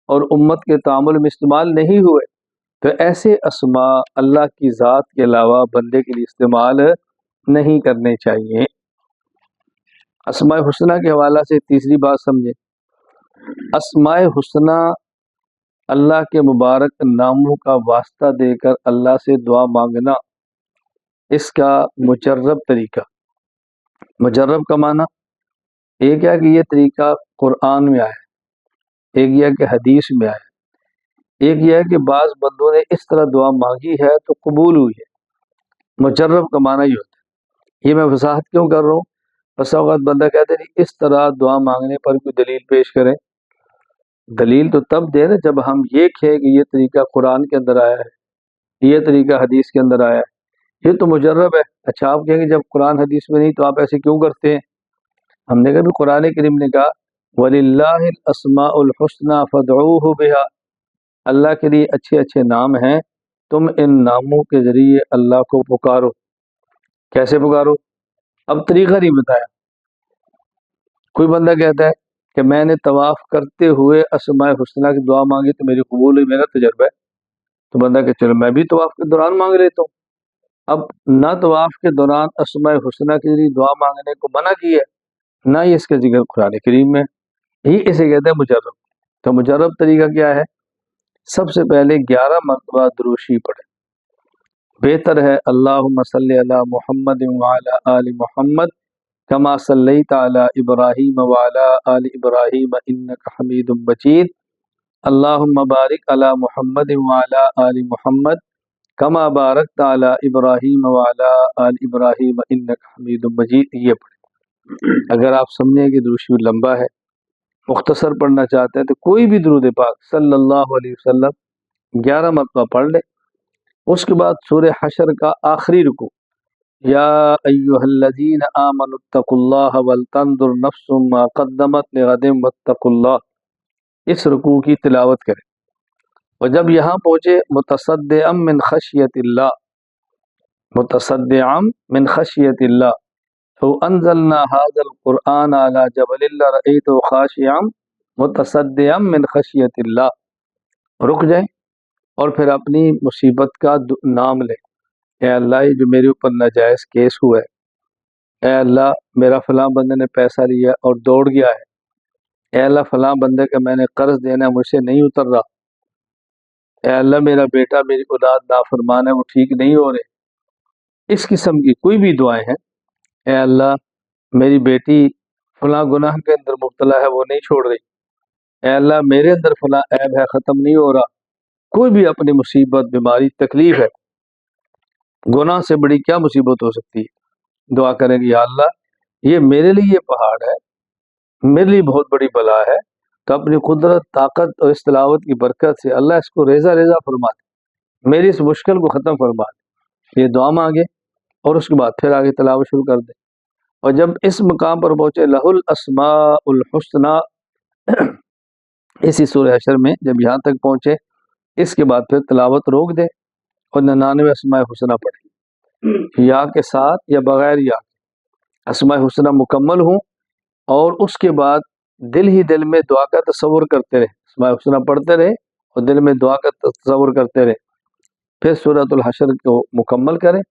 اور امت کے تعامل میں استعمال نہیں ہوئے، تو ایسے اسماء اللہ کی ذات کے علاوہ بندے کے لیے استعمال نہیں کرنے چاہیے۔ اسماء حسنہ کے حوالہ سے تیسری بات سمجھیں، اسماء حسنہ اللہ کے مبارک ناموں کا واسطہ دے کر اللہ سے دعا مانگنا، اس کا مجرب طریقہ۔ مجرب کا معنی ایک ہے کہ یہ طریقہ قرآن میں آیا ہے، ایک یہ ہے کہ حدیث میں آیا ہے، ایک یہ ہے کہ بعض بندوں نے اس طرح دعا مانگی ہے تو قبول ہوئی ہے۔ مجرب کا معنی یہ ہوتا ہے۔ یہ میں وضاحت کیوں کر رہا ہوں؟ بس اوقات بندہ کہتے ہیں اس طرح دعا مانگنے پر کوئی دلیل پیش کریں۔ دلیل تو تب دے نا جب ہم یہ کہیں کہ یہ طریقہ قرآن کے اندر آیا ہے، یہ طریقہ حدیث کے اندر آیا ہے، یہ تو مجرب ہے۔ اچھا، آپ کہیں گے جب قرآن حدیث میں نہیں تو آپ ایسے کیوں کرتے ہیں؟ ہم نے کہا بھی قرآن کریم نے کہا وَلِلَّهِ الْأَسْمَاءُ الْحُسْنَى فَادْعُوهُ بِهَا، اللہ کے لیے اچھے اچھے نام ہیں، تم ان ناموں کے ذریعے اللہ کو پکارو۔ کیسے پکارو؟ اب طریقہ نہیں بتایا۔ کوئی بندہ کہتا ہے کہ میں نے طواف کرتے ہوئے اسماء حسنہ کی دعا مانگی تو میری قبول ہوئی، میرا تجربہ ہے۔ تو بندہ کہ چلو میں بھی طواف کے دوران مانگ لیتا ہوں۔ اب نہ طواف کے دوران اسماء حسنہ کے ذریعے دعا مانگنے کو منع کی ہے، نہ ہی اس کا ذکر قرآن کریم میں، ہی اسے کہتے ہیں مجرب۔ تو مجرب طریقہ کیا ہے؟ سب سے پہلے 11 مرتبہ دروشی پڑھیں۔ بہتر ہے اللہم صلی علی محمد وعلی آل محمد کما صلیت علی ابراہیم وعلی آل ابراہیم انک حمید مجید، اللہم بارک علی محمد وعلی آل محمد کما بارکت علی ابراہیم وعلی آل ابراہیم انک حمید مجید، یہ پڑھیں۔ اگر آپ سمجھیں کہ دروشی لمبا ہے، مختصر پڑھنا چاہتے ہیں تو کوئی بھی درود پاک صلی اللہ علیہ وسلم 11 مرتبہ پڑھ لیں۔ اس کے بعد سورہ حشر کا آخری رکوع، یا ایھا الذین آمنوا اتقوا اللہ ولتنظر نفس ما قدمت لغد واتقوا اللہ، اس رکوع کی تلاوت کریں۔ اور جب یہاں پہنچے متصدعا من خشیت اللہ، متصدعا من خشیت اللہ، تو انزلنا هذا القرآن على جبل لرأيته خاشعا متصدعا من خشیت اللہ، رک جائیں اور پھر اپنی مصیبت کا نام لیں۔ اے اللہ، یہ جو میرے اوپر ناجائز کیس ہوا ہے، اے اللہ میرا فلاں بندے نے پیسہ لیا اور دوڑ گیا ہے، اے اللہ فلاں بندے کا میں نے قرض دینا ہے مجھ سے نہیں اتر رہا، اے اللہ میرا بیٹا میری اولاد نافرمان ہے وہ ٹھیک نہیں ہو رہے۔ اس قسم کی کوئی بھی دعائیں ہیں، اے اللہ میری بیٹی فلاں گناہ کے اندر مبتلا ہے وہ نہیں چھوڑ رہی، اے اللہ میرے اندر فلاں عیب ہے ختم نہیں ہو رہا، کوئی بھی اپنی مصیبت، بیماری، تکلیف ہے، گناہ سے بڑی کیا مصیبت ہو سکتی ہے، دعا کریں گے یا اللہ یہ میرے لیے یہ پہاڑ ہے، میرے لیے بہت بڑی بلا ہے، تو اپنی قدرت، طاقت اور اس تلاوت کی برکت سے اللہ اس کو ریزہ ریزہ فرما دے، میری اس مشکل کو ختم فرما دے۔ یہ دعا مانگے اور اس کے بعد پھر آگے تلاوت شروع کر دے۔ اور جب اس مقام پر پہنچے لہ الاسماء الحسنى، اسی سورہ حشر میں جب یہاں تک پہنچے، اس کے بعد پھر تلاوت روک دے اور 99 اسماء حسنہ پڑھیں، یا کے ساتھ یا بغیر یا کے، اسماء حسنہ مکمل ہوں اور اس کے بعد دل ہی دل میں دعا کا تصور کرتے رہے، اسماء حسنہ پڑھتے رہے اور دل میں دعا کا تصور کرتے رہے، پھر سورۃ الحشر کو مکمل کریں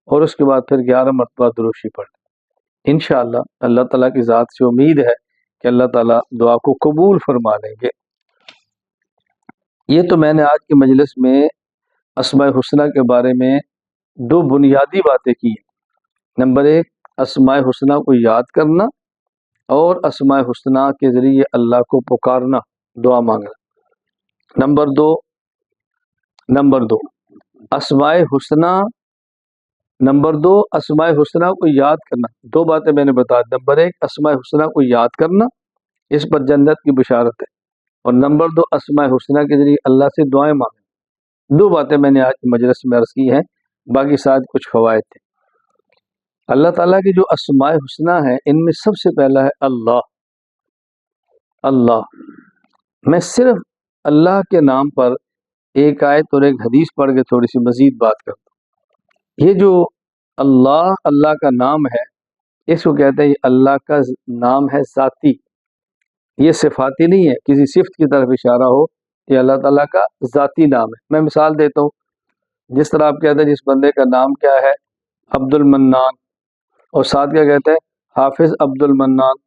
اور اس کے بعد پھر 11 مرتبہ دروشی پڑھیں۔ انشاءاللہ اللہ تعالیٰ کی ذات سے امید ہے کہ اللہ تعالیٰ دعا کو قبول فرما لیں گے۔ یہ تو میں نے آج کے مجلس میں اسماء حسنہ کے بارے میں 2 بنیادی باتیں کی ہیں۔ نمبر 1 اسماء حسنہ کو یاد کرنا اور اسماء حسنہ کے ذریعے اللہ کو پکارنا، دعا مانگنا۔ نمبر 2 اسماء حسنہ نمبر 2 اسماء حسنہ کو یاد کرنا. 2 باتیں میں نے بتا دی. نمبر 1 اسماء حسنہ کو یاد کرنا، اس پر جنت کی بشارت ہے. اور نمبر 2 اسماء حسنہ کے ذریعے اللہ سے دعائیں مانگیں. 2 باتیں میں نے آج کی مجلس میں عرض کی ہیں، باقی ساتھ کچھ فوائد تھے. اللہ تعالیٰ کی جو اسماء حسنہ ہیں ان میں سب سے پہلا ہے اللہ. اللہ، میں صرف اللہ کے نام پر ایک آیت اور ایک حدیث پڑھ کے تھوڑی سی مزید بات کرتا ہوں. یہ جو اللہ، اللہ کا نام ہے، اس کو کہتے ہیں یہ اللہ کا نام ہے ذاتی، یہ صفاتی نہیں ہے، کسی صفت کی طرف اشارہ ہو. یہ اللہ تعالیٰ کا ذاتی نام ہے. میں مثال دیتا ہوں. جس طرح آپ کہتے ہیں جس بندے کا نام کیا ہے عبد المنان، اور ساتھ کیا کہتے ہیں حافظ عبد المنان.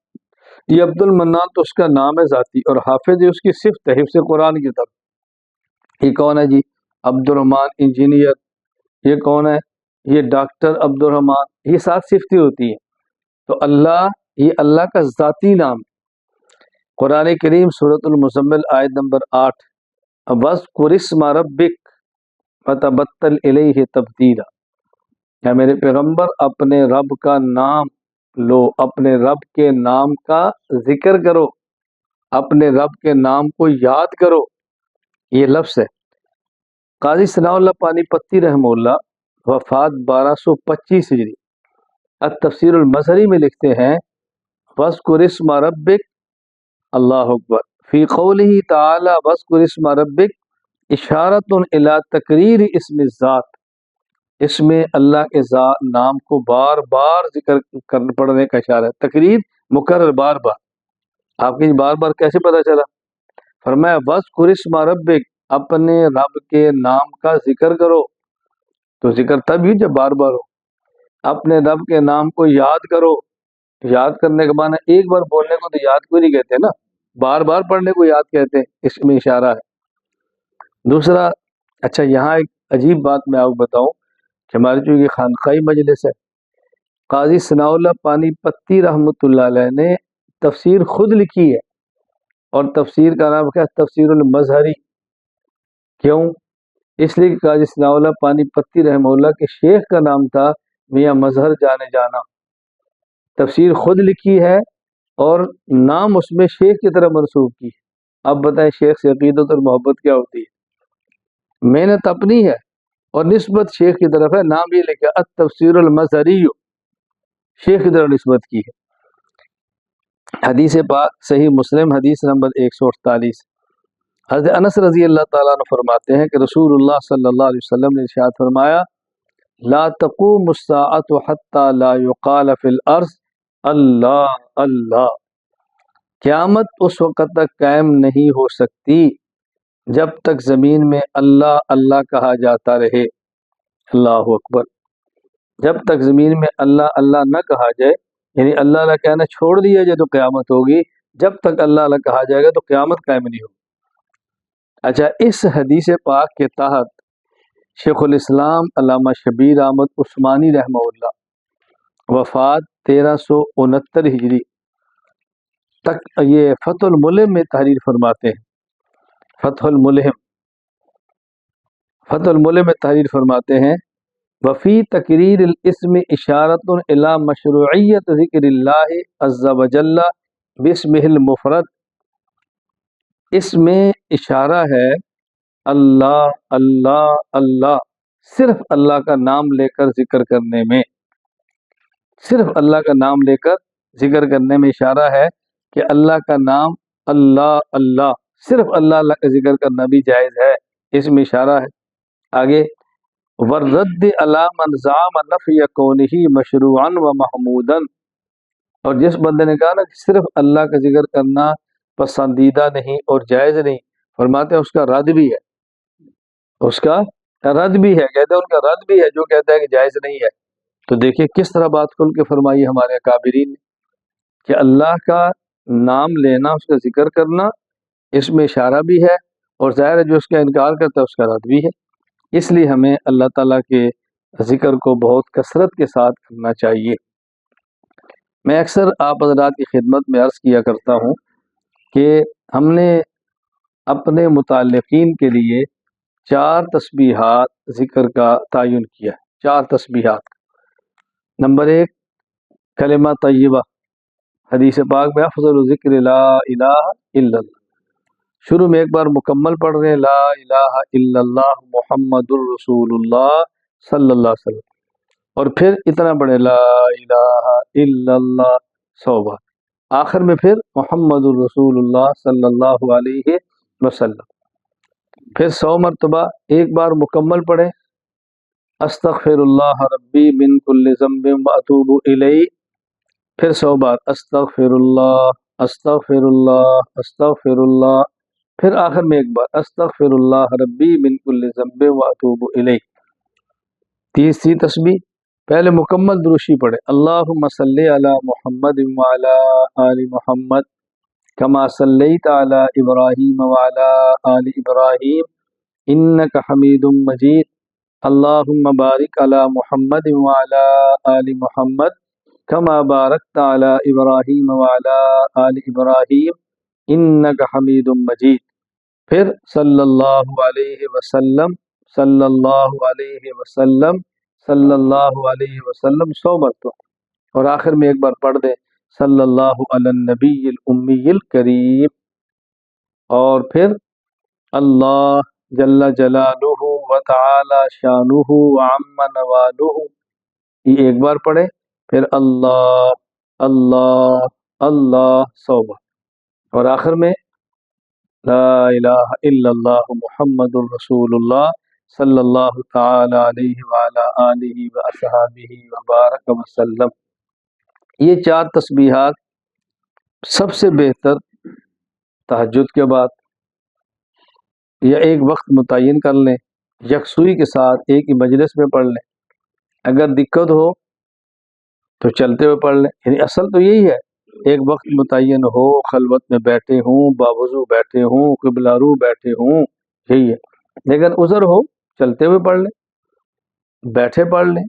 یہ عبد المنان تو اس کا نام ہے ذاتی، اور حافظ یہ اس کی صفت ہے حفظ قرآن کی طرف. یہ کون ہے جی؟ عبد الرحمن انجینئر. یہ کون ہے؟ یہ ڈاکٹر عبد الرحمن. یہ 7 صفتیں ہوتی ہیں. تو اللہ، یہ اللہ کا ذاتی نام ہے. قرآن کریم سورۃ المزمل آیت نمبر 8، وَاذْكُرِ اسْمَ رَبِّكَ وَتَبَتَّلْ إِلَيْهِ تَبْتِيلًا. یا میرے پیغمبر اپنے رب کا نام لو، اپنے رب کے نام کا ذکر کرو، اپنے رب کے نام کو یاد کرو. یہ لفظ ہے. قاضی ثناء اللہ پانی پتی رحمہ اللہ، وفات 1225 ہجری، التفسیر المظہری میں لکھتے ہیں وَاذْكُرِ اسْمَ رَبِّكَ، اللہ اکبر، فی قولہ تعالی وَاذْكُرِ اسْمَ رَبِّكَ اشارۃ الی تقریر اسم الذات. اس میں اللہ کے نام کو بار بار ذکر پڑھنے کا اشارہ ہے. تقریر مکرر، بار بار. آپ کی بار بار کیسے پتہ چلا؟ فرمایا وَاذْكُرِ اسْمَ رَبِّكَ، اپنے رب کے نام کا ذکر کرو. تو ذکر تب ہی جب بار بار ہو. اپنے رب کے نام کو یاد کرو. یاد کرنے کا معنی ایک بار بولنے کو تو یاد کو نہیں کہتے نا، بار بار پڑھنے کو یاد کہتے ہیں. اس میں اشارہ ہے. دوسرا، اچھا یہاں ایک عجیب بات میں آپ کو بتاؤں کہ ہماری جو یہ خانقاہی مجلس ہے، قاضی ثناء اللہ پانی پتی رحمۃ اللہ علیہ نے تفسیر خود لکھی ہے، اور تفسیر کا نام کیا ہے؟ تفسیر المظہری. کیوں؟ اس لیے کہ قاضی ثناء اللہ پانی پتی رحمہ اللہ کے شیخ کا نام تھا میاں مظہر جانے جانا. تفسیر خود لکھی ہے اور نام اس میں شیخ کی طرح منسوب کی. اب بتائیں شیخ سے عقیدت اور محبت کیا ہوتی ہے؟ محنت اپنی ہے اور نسبت شیخ کی طرف ہے. نام یہ لکھا التفسیر المظہری، شیخ کی طرف نسبت کی ہے. حدیث پاک صحیح مسلم حدیث نمبر 148، حضرت انس رضی اللہ تعالیٰ عنہ فرماتے ہیں کہ رسول اللہ صلی اللہ علیہ وسلم نے ارشاد فرمایا لا تقوم الساعة حتى لا يقال في الارض اللہ اللہ. قیامت اس وقت تک قائم نہیں ہو سکتی جب تک زمین میں اللہ اللہ کہا جاتا رہے. اللہ اکبر. جب تک زمین میں اللہ اللہ نہ کہا جائے، یعنی اللہ اللہ کہنا چھوڑ دیا جائے تو قیامت ہوگی. جب تک اللہ اللہ کہا جائے گا تو قیامت قائم نہیں ہوگی. اچھا، اس حدیث پاک کے تحت شیخ الاسلام علامہ شبیر احمد عثمانی رحمہ اللہ، وفات 1369 ہجری تک، یہ فتح الملہم میں تحریر فرماتے ہیں. فتح الملہم میں تحریر فرماتے ہیں وفی تقریر الاسم اشارۃ الی مشروعیت ذکر اللہ عز وجل باسمہ المفرد. اس میں اشارہ ہے اللہ اللہ اللہ، صرف اللہ کا نام لے کر ذکر کرنے میں، صرف اللہ کا نام لے کر ذکر کرنے میں اشارہ ہے کہ اللہ کا نام اللہ اللہ، صرف اللہ اللہ کا ذکر کرنا بھی جائز ہے. اس میں اشارہ ہے. آگے وَالرَّدِّ عَلَى مَنْ زَعَمَ نَفْيَ كَوْنِهِ مَشْرُوعًا وَمَحْمُودًا. اور جس بندے نے کہا نا کہ صرف اللہ کا ذکر کرنا پسندیدہ نہیں اور جائز نہیں، فرماتے ہیں اس کا رد بھی ہے. اس کا رد بھی ہے، کہتے ہیں ان کا رد بھی ہے جو کہتا ہے کہ جائز نہیں ہے. تو دیکھیں کس طرح بات کھل کے فرمائی ہمارے اکابرین نے کہ اللہ کا نام لینا، اس کا ذکر کرنا، اس میں اشارہ بھی ہے، اور ظاہر ہے جو اس کا انکار کرتا ہے اس کا رد بھی ہے. اس لیے ہمیں اللہ تعالیٰ کے ذکر کو بہت کثرت کے ساتھ کرنا چاہیے. میں اکثر آپ حضرات کی خدمت میں عرض کیا کرتا ہوں کہ ہم نے اپنے متعلقین کے لیے 4 تسبیحات ذکر کا تعین کیا ہے. 4 تسبیحات. نمبر 1 کلمہ طیبہ، حدیث پاک میں افضل ذکر لا الہ الا اللہ، شروع میں ایک بار مکمل پڑھ رہے ہیں لا الہ الا اللہ محمد الرسول اللہ صلی اللہ علیہ وسلم، اور پھر اتنا پڑھے لا الہ الا اللہ 100 بار، آخر میں پھر محمد الرسول اللہ صلی اللہ علیہ وسلم، پھر 100 مرتبہ ایک بار مکمل پڑھے استغفر اللہ ربی من کل ذنب واتوب الیہ، پھر 100 بار استغفر اللہ استغفر اللہ استغفر اللہ، پھر آخر میں ایک بار استغفر اللہ ربی من کل ذنب واتوب الیہ۔ تیسری تسبیح، پہلے مکمل دروشی پڑھے اللہم صلی علی محمد وعلی آل محمد کما صلیت علی ابراہیم وعلی آل ابراہیم انک حمید مجید، اللہم بارک علی محمد وعلی آل محمد کما بارکت علی ابراہیم وعلی آل ابراہیم انک حمید مجید، پھر صلی اللہ علیہ وسلم صلی اللہ علیہ وسلم صلی اللہ علیہ وسلم 100 مرتبہ، اور آخر میں ایک بار پڑھ دیں صلی اللہ علی النبی الامی الکریم، اور پھر اللہ جل جلالہ و تعالی شانہ وعم نوالہ یہ ایک بار پڑھے، پھر اللہ اللہ اللہ 100 بار، اور آخر میں لا الہ الا اللہ محمد الرسول اللہ صلی اللہ تعالی علیہ وعلی آلہ واصحابہ وبارک وسلم۔ یہ 4 تسبیحات سب سے بہتر تہجد کے بعد یا ایک وقت متعین کر لیں، یکسوئی کے ساتھ ایک ہی مجلس میں پڑھ لیں، اگر دقت ہو تو چلتے ہوئے پڑھ لیں، یعنی اصل تو یہی ہے ایک وقت متعین ہو، خلوت میں بیٹھے ہوں، باوضو بیٹھے ہوں، قبلہ رو بیٹھے ہوں، یہی ہے، لیکن عذر ہو چلتے ہوئے پڑھ لیں، بیٹھے پڑھ لیں،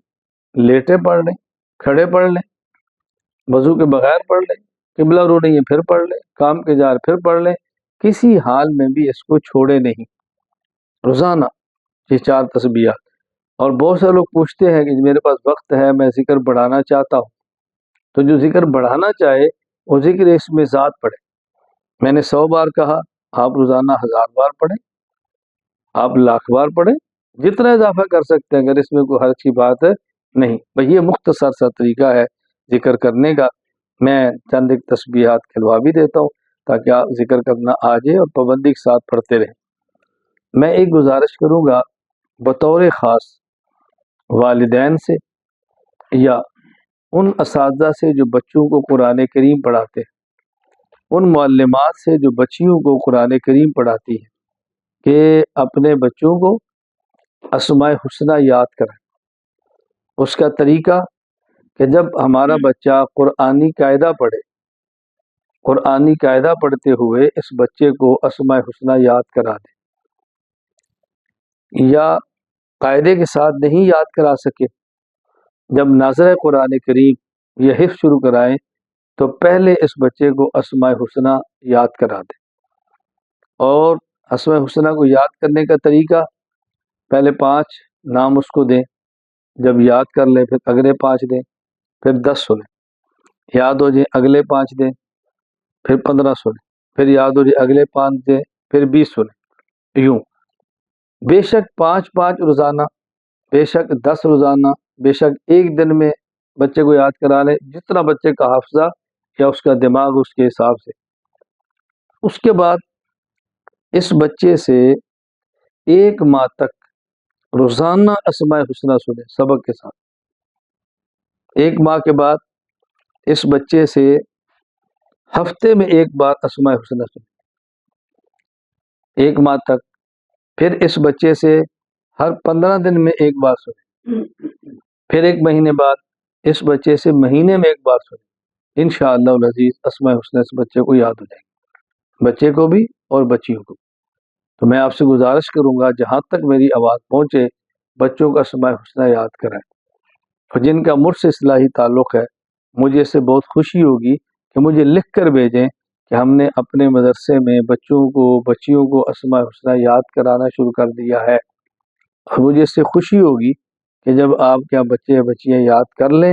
لیٹے پڑھ لیں، کھڑے پڑھ لیں، وضو کے بغیر پڑھ لیں، قبلہ رو نہیں ہے پھر پڑھ لیں، کام کے جار پھر پڑھ لیں، کسی حال میں بھی اس کو چھوڑے نہیں، روزانہ یہ 4 تسبیحات۔ اور بہت سے لوگ پوچھتے ہیں کہ میرے پاس وقت ہے میں ذکر بڑھانا چاہتا ہوں، تو جو ذکر بڑھانا چاہے وہ ذکر اس میں ذات پڑھے، میں نے 100 بار کہا، آپ روزانہ 1000 بار پڑھیں، آپ 1,00,000 بار پڑھیں، جتنا اضافہ کر سکتے ہیں، اگر اس میں کوئی حرج کی بات ہے نہیں، بس یہ مختصر سا طریقہ ہے ذکر کرنے کا۔ میں چند ایک تسبیحات کھلوا بھی دیتا ہوں تاکہ آپ ذکر کرنا آ جائے اور پابندی کے ساتھ پڑھتے رہیں۔ میں ایک گزارش کروں گا بطور خاص والدین سے یا ان اساتذہ سے جو بچوں کو قرآن کریم پڑھاتے ہیں، ان معلمات سے جو بچیوں کو قرآن کریم پڑھاتی ہیں، کہ اپنے بچوں کو اسماء حسنہ یاد کریں۔ اس کا طریقہ کہ جب ہمارا بچہ قرآنی قاعدہ پڑھے، قرآنی قاعدہ پڑھتے ہوئے اس بچے کو اسماء حسنہ یاد کرا دیں، یا قاعدے کے ساتھ نہیں یاد کرا سکے، جب ناظر قرآن کریم یہ حفظ شروع کرائیں تو پہلے اس بچے کو اسماء حسنہ یاد کرا دیں، اور اسماء حسنہ کو یاد کرنے کا طریقہ پہلے 5 نام اس کو دیں، جب یاد کر لیں پھر اگلے 5 دیں، پھر 10 سنیں، یاد ہو جائیں اگلے 5 دیں، پھر 15 سنیں، پھر یاد ہو جائے اگلے 5 دیں، پھر 20 سنیں، یوں بے شک 5 روزانہ، بے شک 10 روزانہ، بے شک ایک دن میں بچے کو یاد کرا لیں، جتنا بچے کا حافظہ یا اس کا دماغ اس کے حساب سے۔ اس کے بعد اس بچے سے 1 ماہ تک روزانہ اسماء حسنہ سنیں سبق کے ساتھ۔ 1 ماہ کے بعد اس بچے سے ہفتے میں 1 بار اسماء حسنہ سنیں، 1 ماہ تک، پھر اس بچے سے ہر 15 دن میں 1 بار سنیں، پھر 1 مہینے بعد اس بچے سے مہینے میں 1 بار سنیں، انشاءاللہ العزیز اسماء حسنہ اس بچے کو یاد ہو جائیں گے، بچے کو بھی اور بچیوں کو۔ تو میں آپ سے گزارش کروں گا جہاں تک میری آواز پہنچے بچوں کا اسماء حسنہ یاد کرائیں، اور جن کا مجھ سے اصلاحی تعلق ہے مجھے اس سے بہت خوشی ہوگی کہ مجھے لکھ کر بھیجیں کہ ہم نے اپنے مدرسے میں بچوں کو بچیوں کو اسماء حسنہ یاد کرانا شروع کر دیا ہے، اور مجھے اس سے خوشی ہوگی کہ جب آپ کے بچے بچیاں یاد کر لیں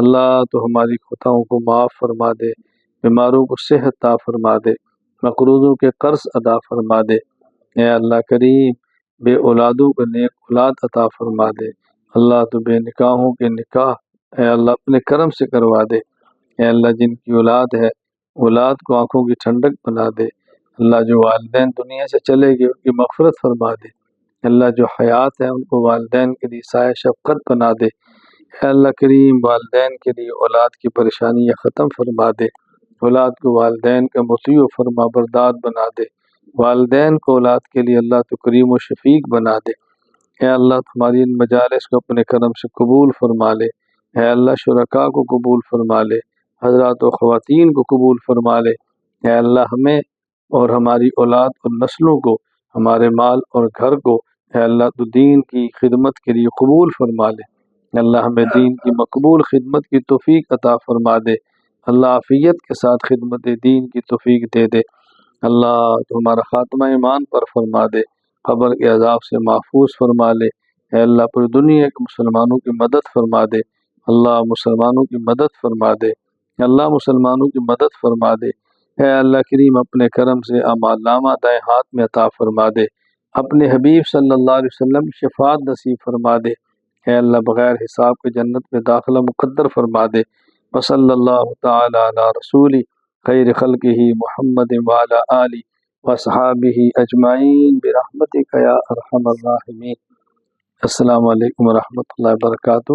اللہ تو ہماری خطاؤں کو معاف فرما دے، بیماروں کو صحت عطا فرما دے، مقروضوں کے قرض ادا فرما دے۔ اے اللہ کریم، بے اولادوں کو نیک اولاد عطا فرما دے۔ اللہ تو بے نکاحوں کے نکاح اے اللہ اپنے کرم سے کروا دے۔ اے اللہ جن کی اولاد ہے، اولاد کو آنکھوں کی ٹھنڈک بنا دے۔ اللہ جو والدین دنیا سے چلے گئے ان کی مغفرت فرما دے۔ اللہ جو حیات ہے ان کو والدین کے لیے سایہ شفقت بنا دے۔ اے اللہ کریم، والدین کے لیے اولاد کی پریشانیاں ختم فرما دے، اولاد کو والدین کا مطیع و فرما بردار بنا دے، والدین کو اولاد کے لیے اللہ تو کریم و شفیق بنا دے۔ اے اللہ ہماری ان مجالس کو اپنے کرم سے قبول فرما لے۔ اے اللہ شرکاء کو قبول فرما لے، حضرات و خواتین کو قبول فرما لے۔ اے اللہ ہمیں اور ہماری اولاد اور نسلوں کو، ہمارے مال اور گھر کو اے اللہ تو دین کی خدمت کے لیے قبول فرما لے۔ اللہ ہمیں دین کی مقبول خدمت کی توفیق عطا فرما دے۔ اللہ عافیت کے ساتھ خدمت دین کی توفیق دے دے۔ اللہ تو ہمارا خاتمہ ایمان پر فرما دے، قبر کے عذاب سے محفوظ فرما لے۔ اے اللہ پوری دنیا کے مسلمانوں کی مدد فرما دے۔ اللہ مسلمانوں کی مدد فرما دے۔ اللہ مسلمانوں کی مدد فرما دے۔ اے اللہ کریم اپنے کرم سے اعمال نامہ دائیں ہاتھ میں عطا فرما دے۔ اپنے حبیب صلی اللہ علیہ وسلم کی شفاعت نصیب فرما دے۔ اے اللہ بغیر حساب کے جنت میں داخلہ مقدر فرما دے۔ وصلی اللہ تعالی علی رسول خیر خلقہ محمد وعلی آلہ وصحابہ اجمعین برحمتک یا ارحم الراحمین۔ السلام علیکم ورحمۃ اللہ وبرکاتہ۔